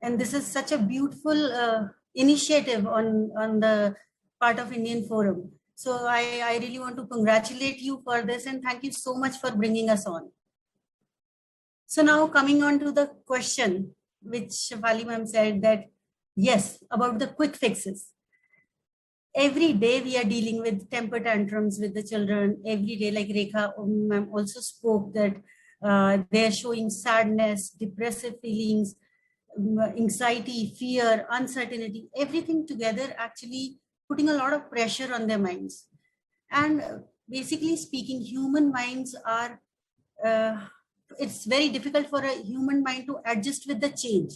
And this is such a beautiful initiative on the part of Indian Forum. So I really want to congratulate you for this, and thank you so much for bringing us on. So now coming on to the question, which Shefali ma'am said that, yes, about the quick fixes. Every day we are dealing with temper tantrums with the children. Every day, like Rekha ma'am also spoke that they are showing sadness, depressive feelings, anxiety, fear, uncertainty, everything together actually putting a lot of pressure on their minds. And basically speaking, human minds are, it's very difficult for a human mind to adjust with the change.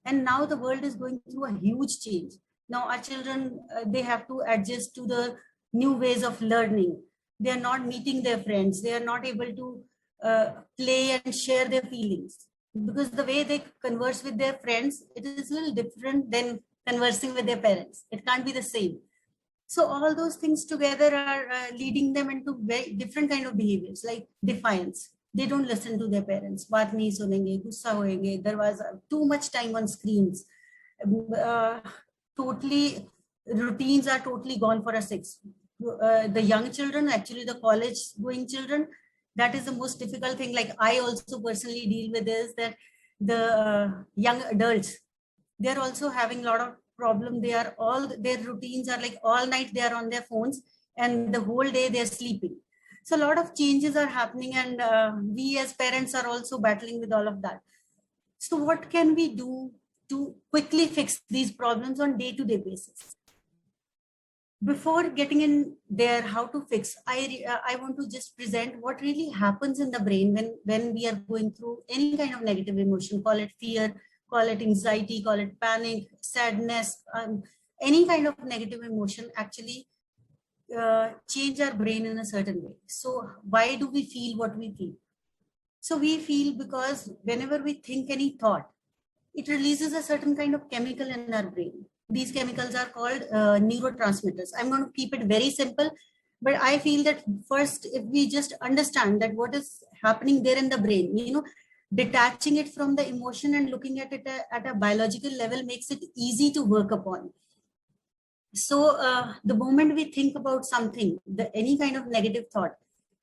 And now the world is going through a huge change. Now our children, they have to adjust to the new ways of learning. They are not meeting their friends. They are not able to play and share their feelings. Because the way they converse with their friends, it is a little different than conversing with their parents. It can't be the same. So all those things together are leading them into very different kind of behaviors, like defiance. They don't listen to their parents. Baat nahi sunenge, gussa hoenge, there was too much time on screens. Totally, routines are totally gone for a six. The young children, actually the college going children, that is the most difficult thing. Like I also personally deal with is that the young adults, they're also having a lot of problem. They are all, their routines are like all night they are on their phones and the whole day they're sleeping. So a lot of changes are happening, and we as parents are also battling with all of that. So what can we do to quickly fix these problems on day-to-day basis? Before getting in there, how to fix, I want to just present what really happens in the brain when we are going through any kind of negative emotion, call it fear, call it anxiety, call it panic, sadness, any kind of negative emotion actually change our brain in a certain way. So why do we feel what we feel? So we feel because whenever we think any thought, it releases a certain kind of chemical in our brain. These chemicals are called neurotransmitters. I'm going to keep it very simple, but I feel that first, if we just understand that what is happening there in the brain, you know, detaching it from the emotion and looking at it at a biological level makes it easy to work upon. So the moment we think about something, any kind of negative thought,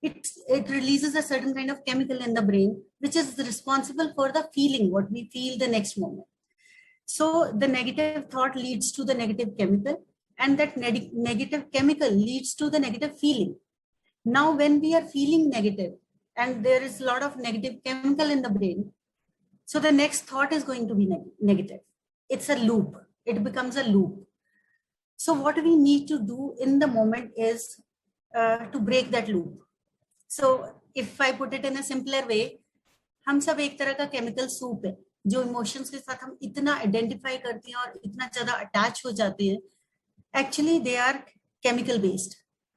it releases a certain kind of chemical in the brain, which is responsible for the feeling, what we feel the next moment. So the negative thought leads to the negative chemical, and that negative chemical leads to the negative feeling. Now, when we are feeling negative and there is a lot of negative chemical in the brain, so the next thought is going to be negative. It's a loop. It becomes a loop. So what we need to do in the moment is to break that loop. So if I put it in a simpler way, हम सब एक तरह का chemical soup है, जो emotions के साथ हम इतना identify करते हैं और इतना ज़्यादा attach हो जाते हैं. Actually, they are chemical based.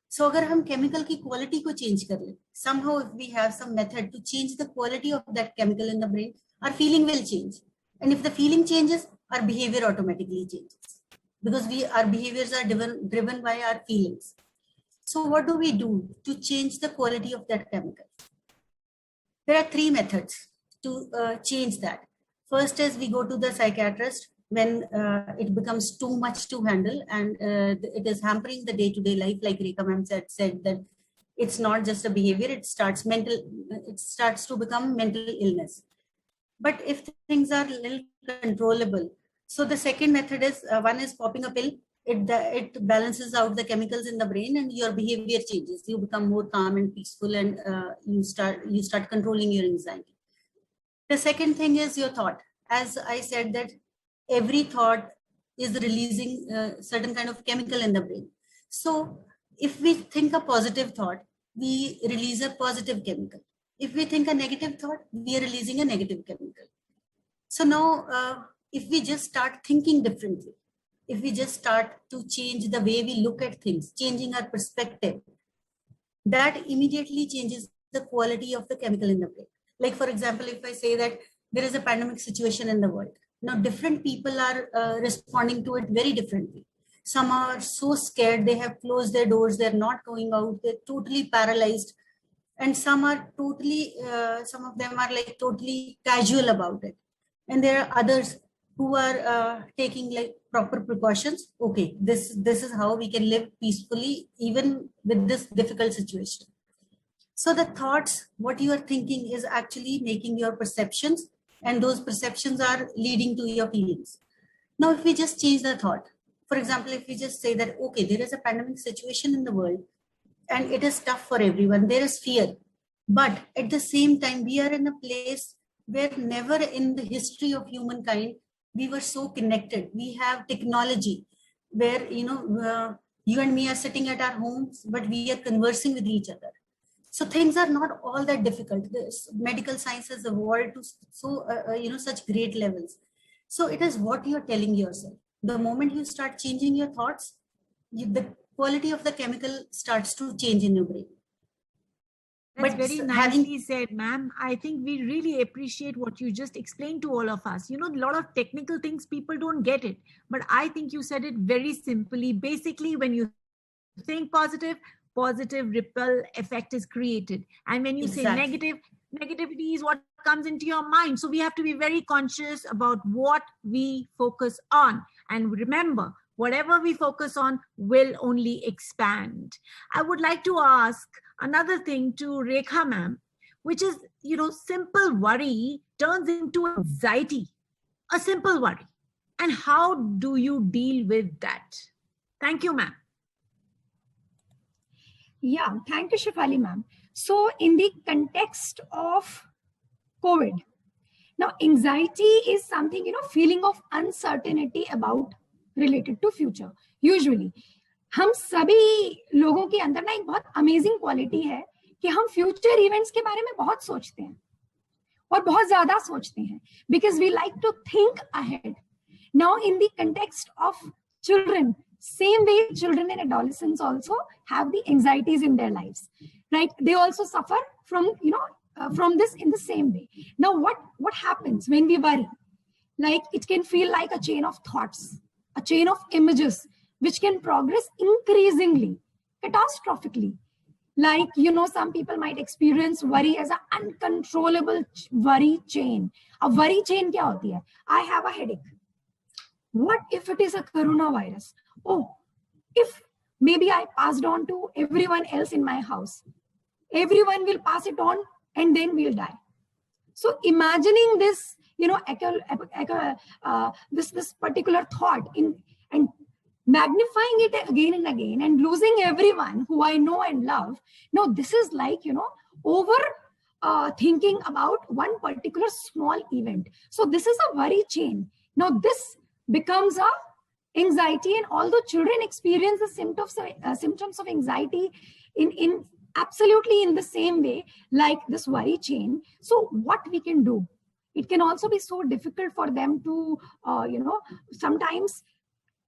So अगर हम chemical की quality को change कर लें, somehow if we have some method to change the quality of that chemical in the brain, our feeling will change. And if the feeling changes, our behavior automatically changes, because our behaviors are driven by our feelings. So what do we do to change the quality of that chemical? There are 3 methods to change that. First is we go to the psychiatrist when it becomes too much to handle and it is hampering the day-to-day life. Like Rekha ma'am said that it's not just a behavior, it starts to become mental illness. But if things are a little controllable, so the second method is one is popping a pill. It balances out the chemicals in the brain and your behavior changes. You become more calm and peaceful, and you start controlling your anxiety. The second thing is your thought. As I said, that every thought is releasing certain kind of chemical in the brain. So if we think a positive thought, we release a positive chemical. If we think a negative thought, we are releasing a negative chemical. So now, if we just start thinking differently, if we just start to change the way we look at things, changing our perspective, that immediately changes the quality of the chemical in the brain. Like, for example, if I say that there is a pandemic situation in the world, now different people are responding to it very differently. Some are so scared, they have closed their doors, they're not going out, they're totally paralyzed. And some are totally, some of them are like totally casual about it. And there are others who are taking like proper precautions. Okay, this is how we can live peacefully even with this difficult situation. So the thoughts, what you are thinking is actually making your perceptions, and those perceptions are leading to your feelings. Now, if we just change the thought, for example, if we just say that, okay, there is a pandemic situation in the world and it is tough for everyone, there is fear, but at the same time, we are in a place where never in the history of humankind, we were so connected. We have technology where, you and me are sitting at our homes, but we are conversing with each other. So things are not all that difficult. This medical science has evolved to such great levels. So it is what you're telling yourself. The moment you start changing your thoughts, the quality of the chemical starts to change in your brain. That's very nicely said, ma'am. I think we really appreciate what you just explained to all of us. A lot of technical things, people don't get it. But I think you said it very simply. Basically, when you think positive ripple effect is created. And when you say negative, negativity is what comes into your mind. So we have to be very conscious about what we focus on. And remember, whatever we focus on will only expand. I would like to ask another thing to Rekha ma'am, which is, simple worry turns into anxiety, a simple worry. And how do you deal with that? Thank you, ma'am. Yeah, thank you, Shefali ma'am. So in the context of COVID, now anxiety is something, feeling of uncertainty about related to future. Usually, हम सभी लोगों के अंदर ना एक बहुत amazing quality है कि हम फ्यूचर इवेंट्स के बारे में बहुत सोचते हैं और बहुत ज्यादा सोचते हैं because we like to think ahead. Now in the context of children, same way children and adolescents also have the anxieties in their lives, right? They also suffer from, from this in the same way. Now what happens when we worry? Like it can feel like a chain of thoughts, a chain of images, which can progress increasingly, catastrophically. Like, some people might experience worry as an uncontrollable worry chain. A worry chain kya hoti hai? I have a headache. What if it is a coronavirus? Oh, if maybe I passed on to everyone else in my house, everyone will pass it on and then we'll die. So imagining this, this particular thought and magnifying it again and again and losing everyone who I know and love. No, this is like, over thinking about one particular small event. So this is a worry chain. Now this becomes a anxiety, and although children experience the symptoms of anxiety in absolutely in the same way, like this worry chain. So what we can do? It can also be so difficult for them to, sometimes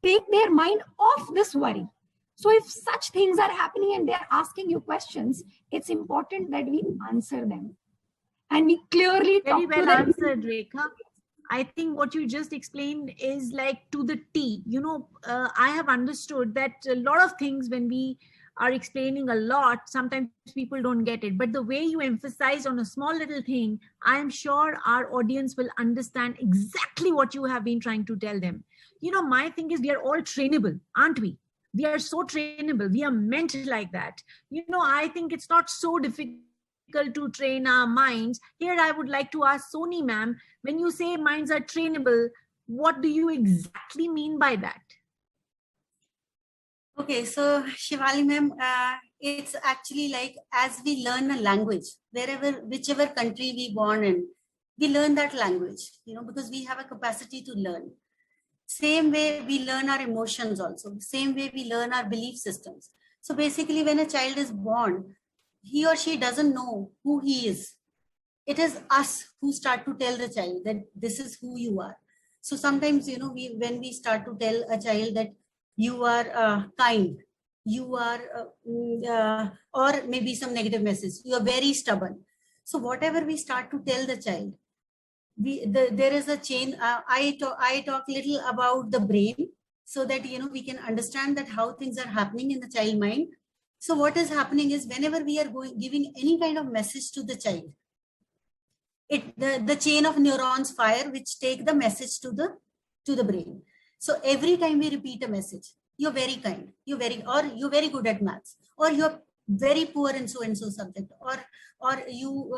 take their mind off this worry. So if such things are happening and they're asking you questions, it's important that we answer them. and we clearly Very talk to well them. answered, Rekha. I think what you just explained is like to the T. You know, I have understood that a lot of things when we are explaining a lot, sometimes people don't get it. But the way you emphasize on a small little thing, I am sure our audience will understand exactly what you have been trying to tell them. You know, my thing is we are all trainable, aren't we? We are so trainable. We are meant like that. You know, I think it's not so difficult to train our minds. Here, I would like to ask Soni ma'am, when you say minds are trainable, what do you exactly mean by that? Okay, so Shivali ma'am, it's actually like as we learn a language, whichever country we born in, we learn that language, you know, because we have a capacity to learn. Same way we learn our emotions also. Same way we learn our belief systems. So basically when a child is born, he or she doesn't know who he is. It is us who start to tell the child that this is who you are. So sometimes, you know, when we start to tell a child that you are kind, you are, or maybe some negative message, you are very stubborn. So whatever we start to tell the child, there is a chain. I talk little about the brain so that, you know, we can understand that how things are happening in the child mind. So what is happening is whenever we are giving any kind of message to the child, the chain of neurons fire, which take the message to the brain. So every time we repeat a message, you're very kind, you're very good at maths, or you're very poor in so and so subject, or you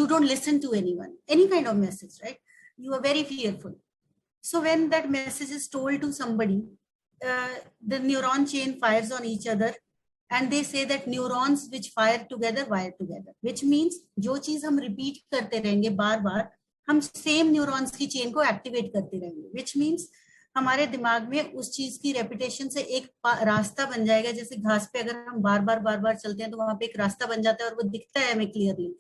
don't listen to anyone, any kind of message, right? You are very fearful. So when that message is told to somebody, the neuron chain fires on each other, and they say that neurons which fire together wire together, which means जो चीज हम repeat करते रहेंगे बार बार, हम same neurons की chain को activate करते रहेंगे, which means हमारे दिमाग में उस चीज की repetition से एक रास्ता बन जाएगा. जैसे घास पे अगर हम बार बार चलते हैं तो वहां पे एक रास्ता बन जाता है और वो दिखता है हमें clearly.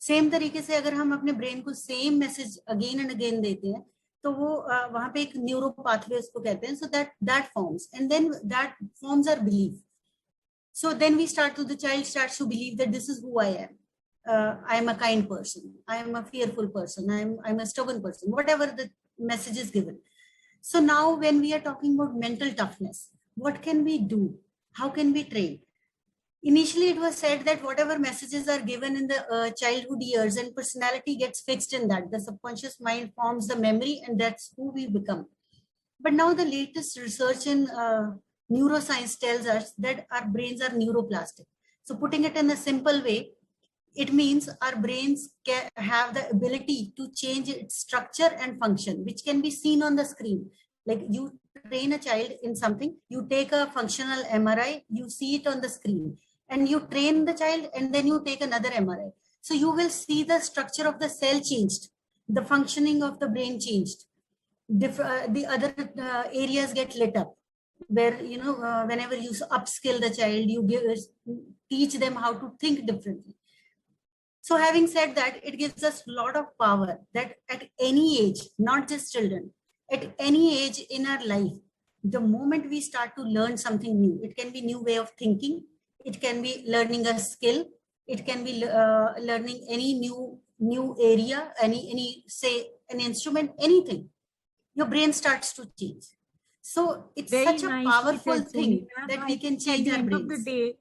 सेम तरीके से अगर हम अपने ब्रेन को same message again and again देते हैं तो वो वहां पे एक न्यूरो पाथवे उसको कहते हैं. So that forms and then that forms are belief. So then the child starts to believe that this is who I am. I am a kind person. I am a fearful person. I'm a stubborn person, whatever the message is given. So now when we are talking about mental toughness, what can we do? How can we train? Initially, it was said that whatever messages are given in the childhood years and personality gets fixed in that. The subconscious mind forms the memory and that's who we become. But now the latest research in neuroscience tells us that our brains are neuroplastic. So putting it in a simple way, it means our brains can have the ability to change its structure and function, which can be seen on the screen. Like you train a child in something, you take a functional MRI, you see it on the screen, and you train the child and then you take another MRI. So you will see the structure of the cell changed, the functioning of the brain changed. The other areas get lit up. Where, you know, whenever you upskill the child, you teach them how to think differently. So having said that, it gives us a lot of power that at any age, not just children, at any age in our life, the moment we start to learn something new, it can be new way of thinking, it can be learning a skill, it can be learning any new area, any say an instrument, anything, your brain starts to change. So it's Very such a nice, powerful thing that we can change our brains. At the end of the day,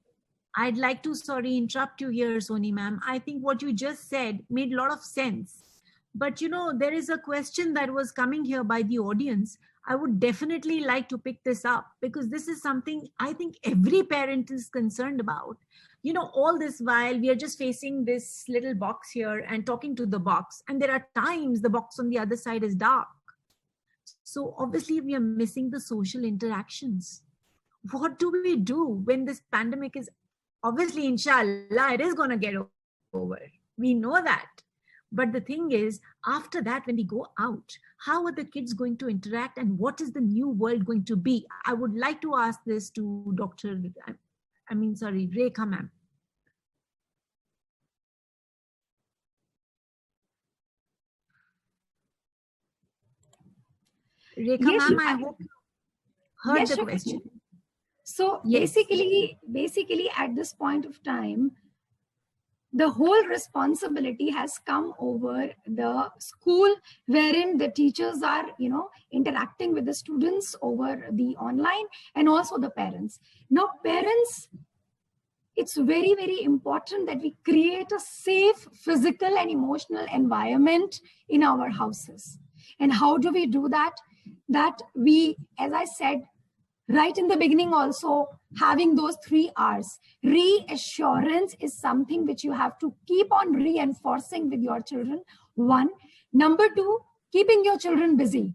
I'd like to, interrupt you here, Soni ma'am. I think what you just said made a lot of sense. But, you know, there is a question that was coming here by the audience. I would definitely like to pick this up because this is something I think every parent is concerned about. You know, all this while we are just facing this little box here and talking to the box. And there are times the box on the other side is dark. So obviously we are missing the social interactions. What do we do when this pandemic is, obviously, inshallah, it is going to get over. We know that. But the thing is, after that, when we go out, how are the kids going to interact and what is the new world going to be? I would like to ask this to Rekha ma'am. Rekha Yes, ma'am, I hope you heard yes, the sure. question. So Yes. basically at this point of time, the whole responsibility has come over the school, wherein the teachers are, interacting with the students over the online, and also the parents. Now, parents, it's very, very important that we create a safe physical and emotional environment in our houses. And how do we do that? That we, as I said, right in the beginning also, having those 3 R's. Reassurance is something which you have to keep on reinforcing with your children. 1. Number 2, keeping your children busy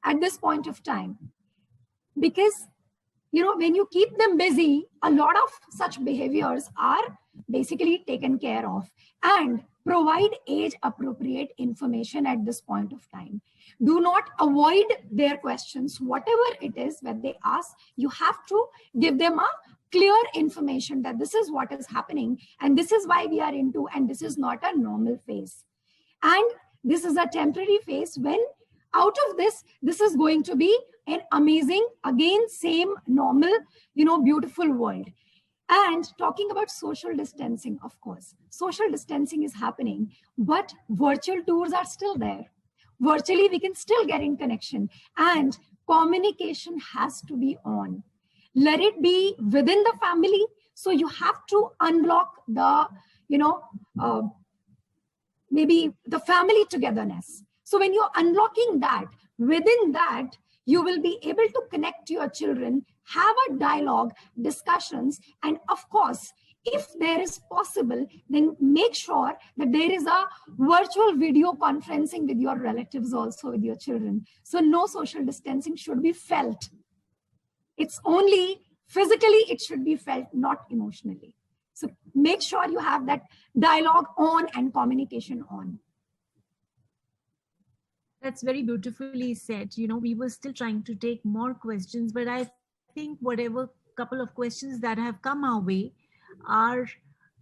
at this point of time. Because, when you keep them busy, a lot of such behaviors are basically taken care of. And provide age-appropriate information at this point of time. Do not avoid their questions. Whatever it is that they ask, you have to give them a clear information that this is what is happening, and this is why we are into, and this is not a normal phase. And this is a temporary phase. When out of this is going to be an amazing, again, same normal, beautiful world. And talking about social distancing, of course, social distancing is happening, but virtual tours are still there. Virtually, we can still get in connection, and communication has to be on. Let it be within the family. So you have to unblock the, maybe the family togetherness. So when you're unlocking that, within that, you will be able to connect to your children, have a dialogue, discussions, and of course, if there is possible, then make sure that there is a virtual video conferencing with your relatives, also with your children. So no social distancing should be felt. It's only physically, it should be felt, not emotionally. So make sure you have that dialogue on and communication on. That's very beautifully said. We were still trying to take more questions, but I think whatever couple of questions that have come our way, our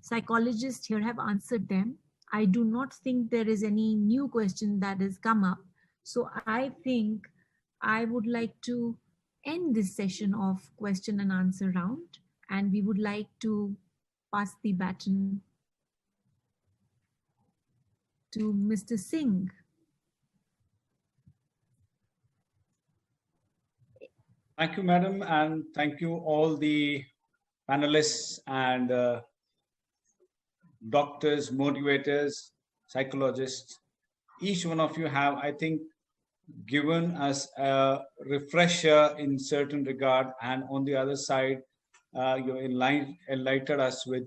psychologists here have answered them. I do not think there is any new question that has come up. So I think I would like to end this session of question and answer round, and we would like to pass the baton to Mr. Singh. Thank you, madam, and thank you all the panelists and doctors, motivators, psychologists. Each one of you have, I think, given us a refresher in certain regard, and on the other side, you enlightened us with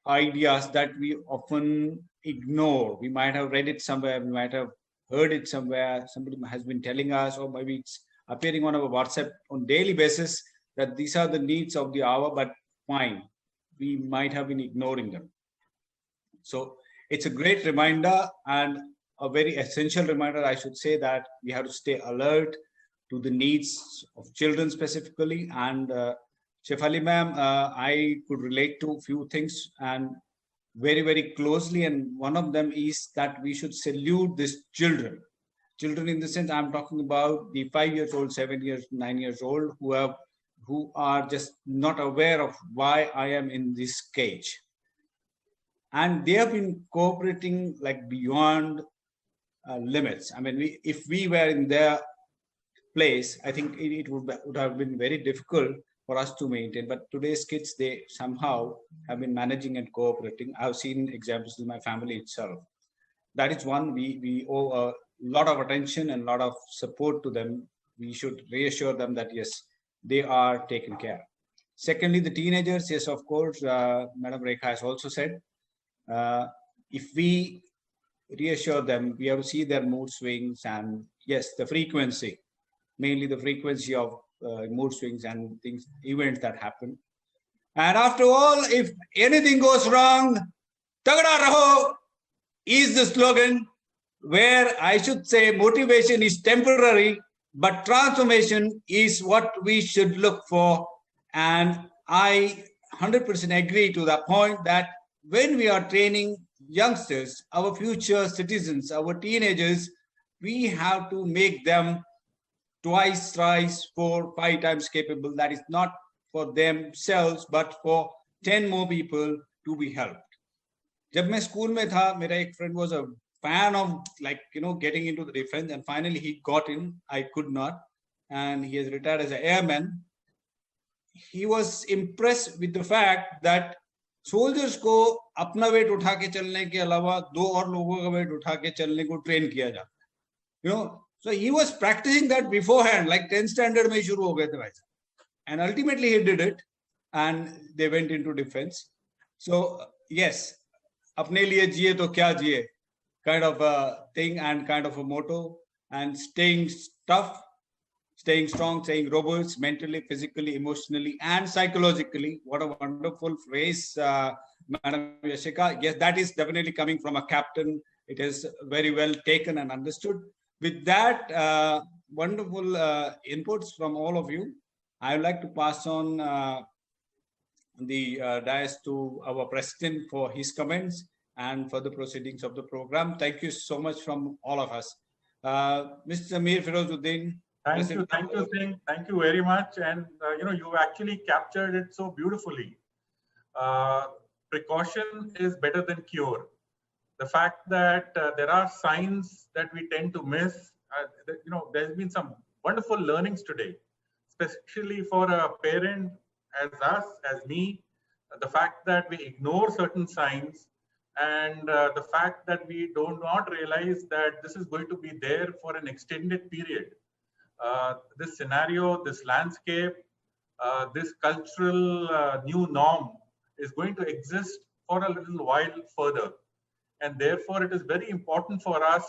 ideas that we often ignore. We might have read it somewhere, we might have heard it somewhere, somebody has been telling us, or maybe it's appearing on our WhatsApp on daily basis, that these are the needs of the hour, but fine, we might have been ignoring them. So it's a great reminder, and a very essential reminder, I should say, that we have to stay alert to the needs of children specifically. And Shefali ma'am, I could relate to a few things and very, very closely. And one of them is that we should salute these children. Children in the sense, I'm talking about the 5 years old, 7 years, 9 years old, who are just not aware of why I am in this cage. And they have been cooperating like beyond limits. I mean, if we were in their place, I think it would have been very difficult for us to maintain. But today's kids, they somehow have been managing and cooperating. I've seen examples in my family itself. That is one, we owe a lot of attention and a lot of support to them. We should reassure them that, yes, they are taken care. Secondly, the teenagers, yes, of course, Madam Rekha has also said, if we reassure them, we have to see their mood swings and, yes, the frequency, mainly the frequency of mood swings and things, events that happen. And after all, if anything goes wrong, Tagada Raho is the slogan, where I should say motivation is temporary, but transformation is what we should look for. And I 100% agree to the point that when we are training youngsters, our future citizens, our teenagers, we have to make them twice, thrice, 4, 5 times capable. That is not for themselves, but for 10 more people to be helped. जब मैं school में था, मेरा एक friend was a fan of getting into the defense, and finally he got in. I could not, and he has retired as an airman. He was impressed with the fact that soldiers को अपना weight उठा के चलने के अलावा 2 और लोगों का weight उठा के चलने को train किया जाता है. So he was practicing that beforehand, like 10th standard में शुरू हो गए थे भाई साहब. And ultimately he did it, and they went into defense. So yes, अपने लिए जिए तो क्या जिए, kind of a thing and kind of a motto, and staying tough, staying strong, staying robust mentally, physically, emotionally, and psychologically. What a wonderful phrase, Madam Yashika. Yes, that is definitely coming from a captain. It is very well taken and understood. With that wonderful inputs from all of you, I would like to pass on the dais to our president for his comments and for the proceedings of the program. Thank you so much from all of us. Mr. Mir Firozuddin. Thank you, Singh. Thank you very much. And you actually captured it so beautifully. Precaution is better than cure. The fact that there are signs that we tend to miss, there's been some wonderful learnings today, especially for a parent as us, as me, the fact that we ignore certain signs, and the fact that we do not realize that this is going to be there for an extended period. This scenario, this landscape, this cultural new norm is going to exist for a little while further. And therefore, it is very important for us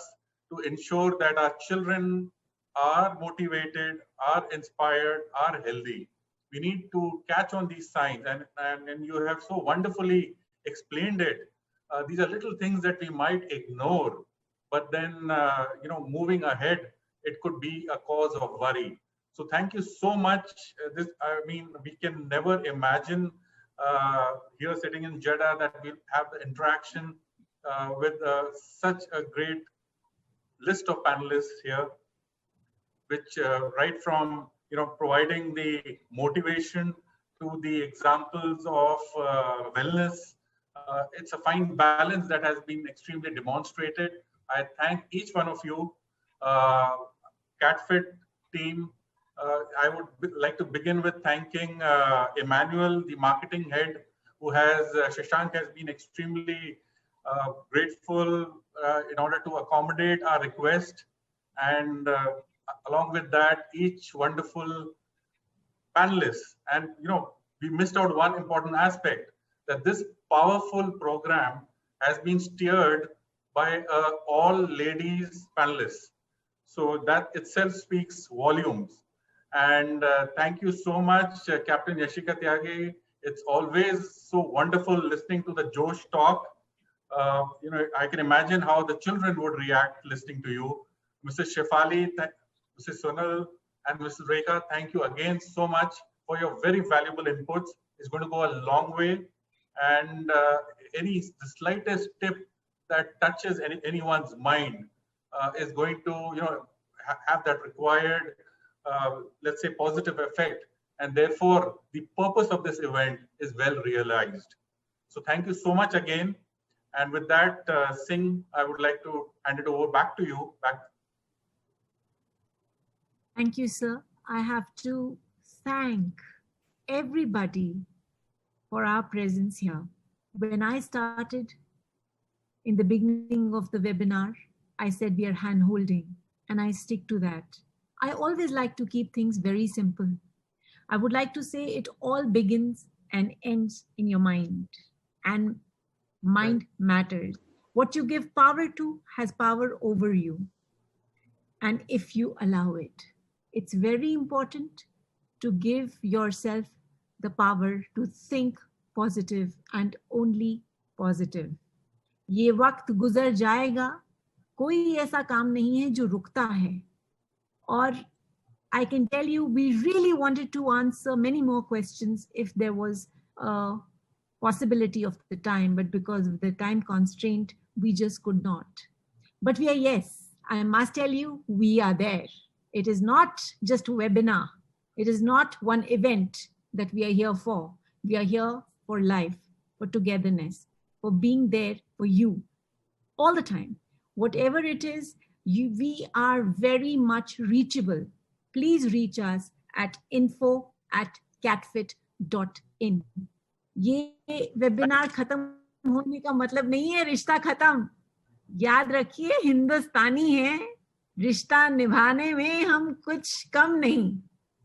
to ensure that our children are motivated, are inspired, are healthy. We need to catch on these signs, and you have so wonderfully explained it. These are little things that we might ignore, but then moving ahead, it could be a cause of worry. So thank you so much. We can never imagine here sitting in Jeddah that we'll have the interaction with such a great list of panelists here, which right from providing the motivation to the examples of wellness. It's a fine balance that has been extremely demonstrated. I thank each one of you. CATFIT team, I would like to begin with thanking Emmanuel, the marketing head, who has, Shashank has been extremely grateful in order to accommodate our request. And along with that, each wonderful panelist. And, we missed out one important aspect, that this powerful program has been steered by all ladies panelists. So that itself speaks volumes. And thank you so much, Captain Yashika Tyagi. It's always so wonderful listening to the Josh talk. I can imagine how the children would react listening to you. Mrs. Shefali, Mrs. Sonal, and Mrs. Rekha, thank you again so much for your very valuable inputs. It's going to go a long way. And the slightest tip that touches anyone's mind is going to have that required, let's say, positive effect. And therefore, the purpose of this event is well realized. So thank you so much again. And with that, Singh, I would like to hand it over back to you. Thank you, sir. I have to thank everybody for our presence here. When I started in the beginning of the webinar, I said we are hand-holding, and I stick to that. I always like to keep things very simple. I would like to say it all begins and ends in your mind, and mind matters. What you give power to has power over you. And if you allow it, it's very important to give yourself the power to think positive and only positive. ये वक्त गुजर जाएगा, कोई ऐसा काम नहीं है जो रुकता है. और I can tell you, we really wanted to answer many more questions if there was a possibility of the time, but because of the time constraint, we just could not. But we are, yes, I must tell you, we are there. It is not just a webinar. It is not one event that we are here for. We are here for life, for togetherness. for being there for you all the time. Whatever it is, we are very much reachable. Please reach us at info@catfit.in. ये webinar खत्म होने का मतलब नहीं है रिश्ता खत्म. याद रखिए, हिंदुस्तानी है, रिश्ता निभाने में हम कुछ कम नहीं.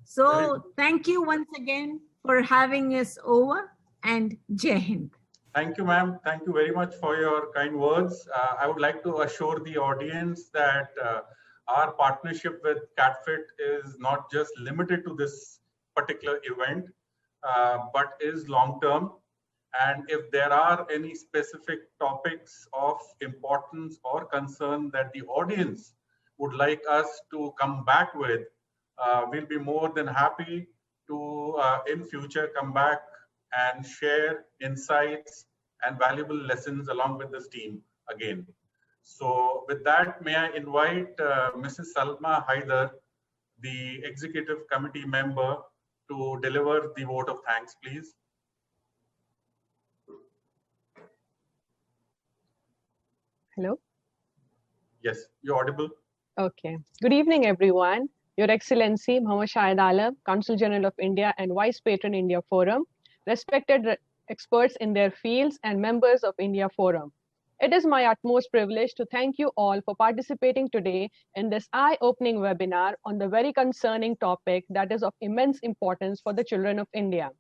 So thank you once again for having us over, and Jai Hind. Thank you, ma'am. Thank you very much for your kind words. I would like to assure the audience that our partnership with CatFit is not just limited to this particular event, but is long-term. And if there are any specific topics of importance or concern that the audience would like us to come back with, we'll be more than happy to, in future, come back and share insights and valuable lessons along with this team again. So with that, may I invite Mrs. Salma Haider, the Executive Committee member, to deliver the vote of thanks, please. Hello? Yes, you're audible. Okay. Good evening, everyone. Your Excellency, Mohammad Shahid Alam, Consul General of India and Vice Patron India Forum, respected experts in their fields and members of India Forum. It is my utmost privilege to thank you all for participating today in this eye-opening webinar on the very concerning topic that is of immense importance for the children of India.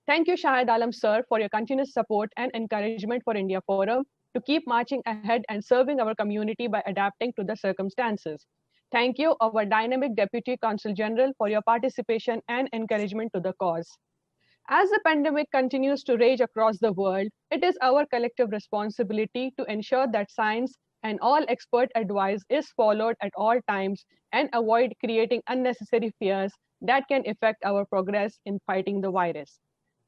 Thank you, Shahid Alam sir, for your continuous support and encouragement for India Forum to keep marching ahead and serving our community by adapting to the circumstances. Thank you, our dynamic Deputy Consul General, for your participation and encouragement to the cause. As the pandemic continues to rage across the world, it is our collective responsibility to ensure that science and all expert advice is followed at all times and avoid creating unnecessary fears that can affect our progress in fighting the virus.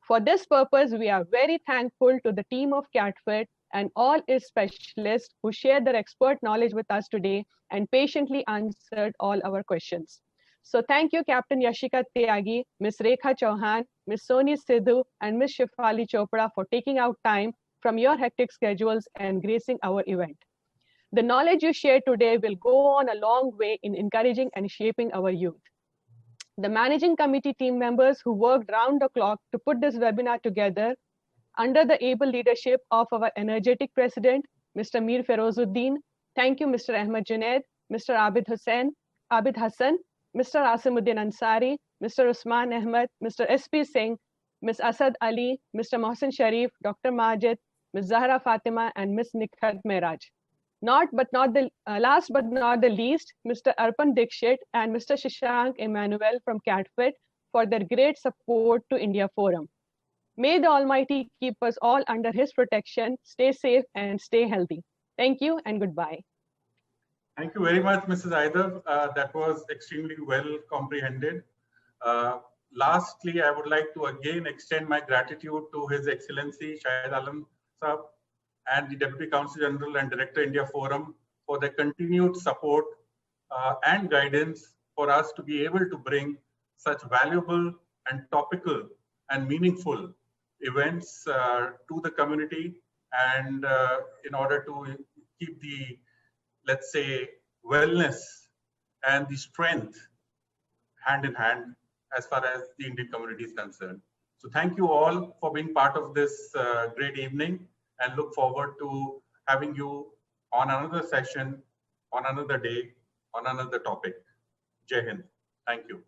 For this purpose, we are very thankful to the team of CatFit and all its specialists who shared their expert knowledge with us today and patiently answered all our questions. So thank you, Captain Yashika Tyagi, Ms. Rekha Chauhan, Ms. Soni Sidhu, and Ms. Shefali Chopra for taking out time from your hectic schedules and gracing our event. The knowledge you shared today will go on a long way in encouraging and shaping our youth. The managing committee team members who worked round the clock to put this webinar together under the able leadership of our energetic president, Mr. Mir Ferozuddin. Thank you, Mr. Ahmed Junaid, Mr. Abid Hassan, Mr. Asimuddin Ansari, Mr. Usman Ahmed, Mr. S.P. Singh, Ms. Asad Ali, Mr. Mohsen Sharif, Dr. Majid, Ms. Zahra Fatima, and Ms. Nikhat Mehraj. Last but not the least, Mr. Arpan Dikshit and Mr. Shashank Emmanuel from CatFit for their great support to India Forum. May the Almighty keep us all under His protection. Stay safe and stay healthy. Thank you and goodbye. Thank you very much, Mrs. Haider. That was extremely well comprehended. Lastly, I would like to again extend my gratitude to His Excellency Shahid Alam Sahab and the Deputy Consul General and Director India Forum for their continued support and guidance for us to be able to bring such valuable and topical and meaningful events to the community, and in order to keep the, let's say, wellness and the strength hand in hand as far as the Indian community is concerned. So thank you all for being part of this great evening, and look forward to having you on another session, on another day, on another topic. Jai Hind. Thank you.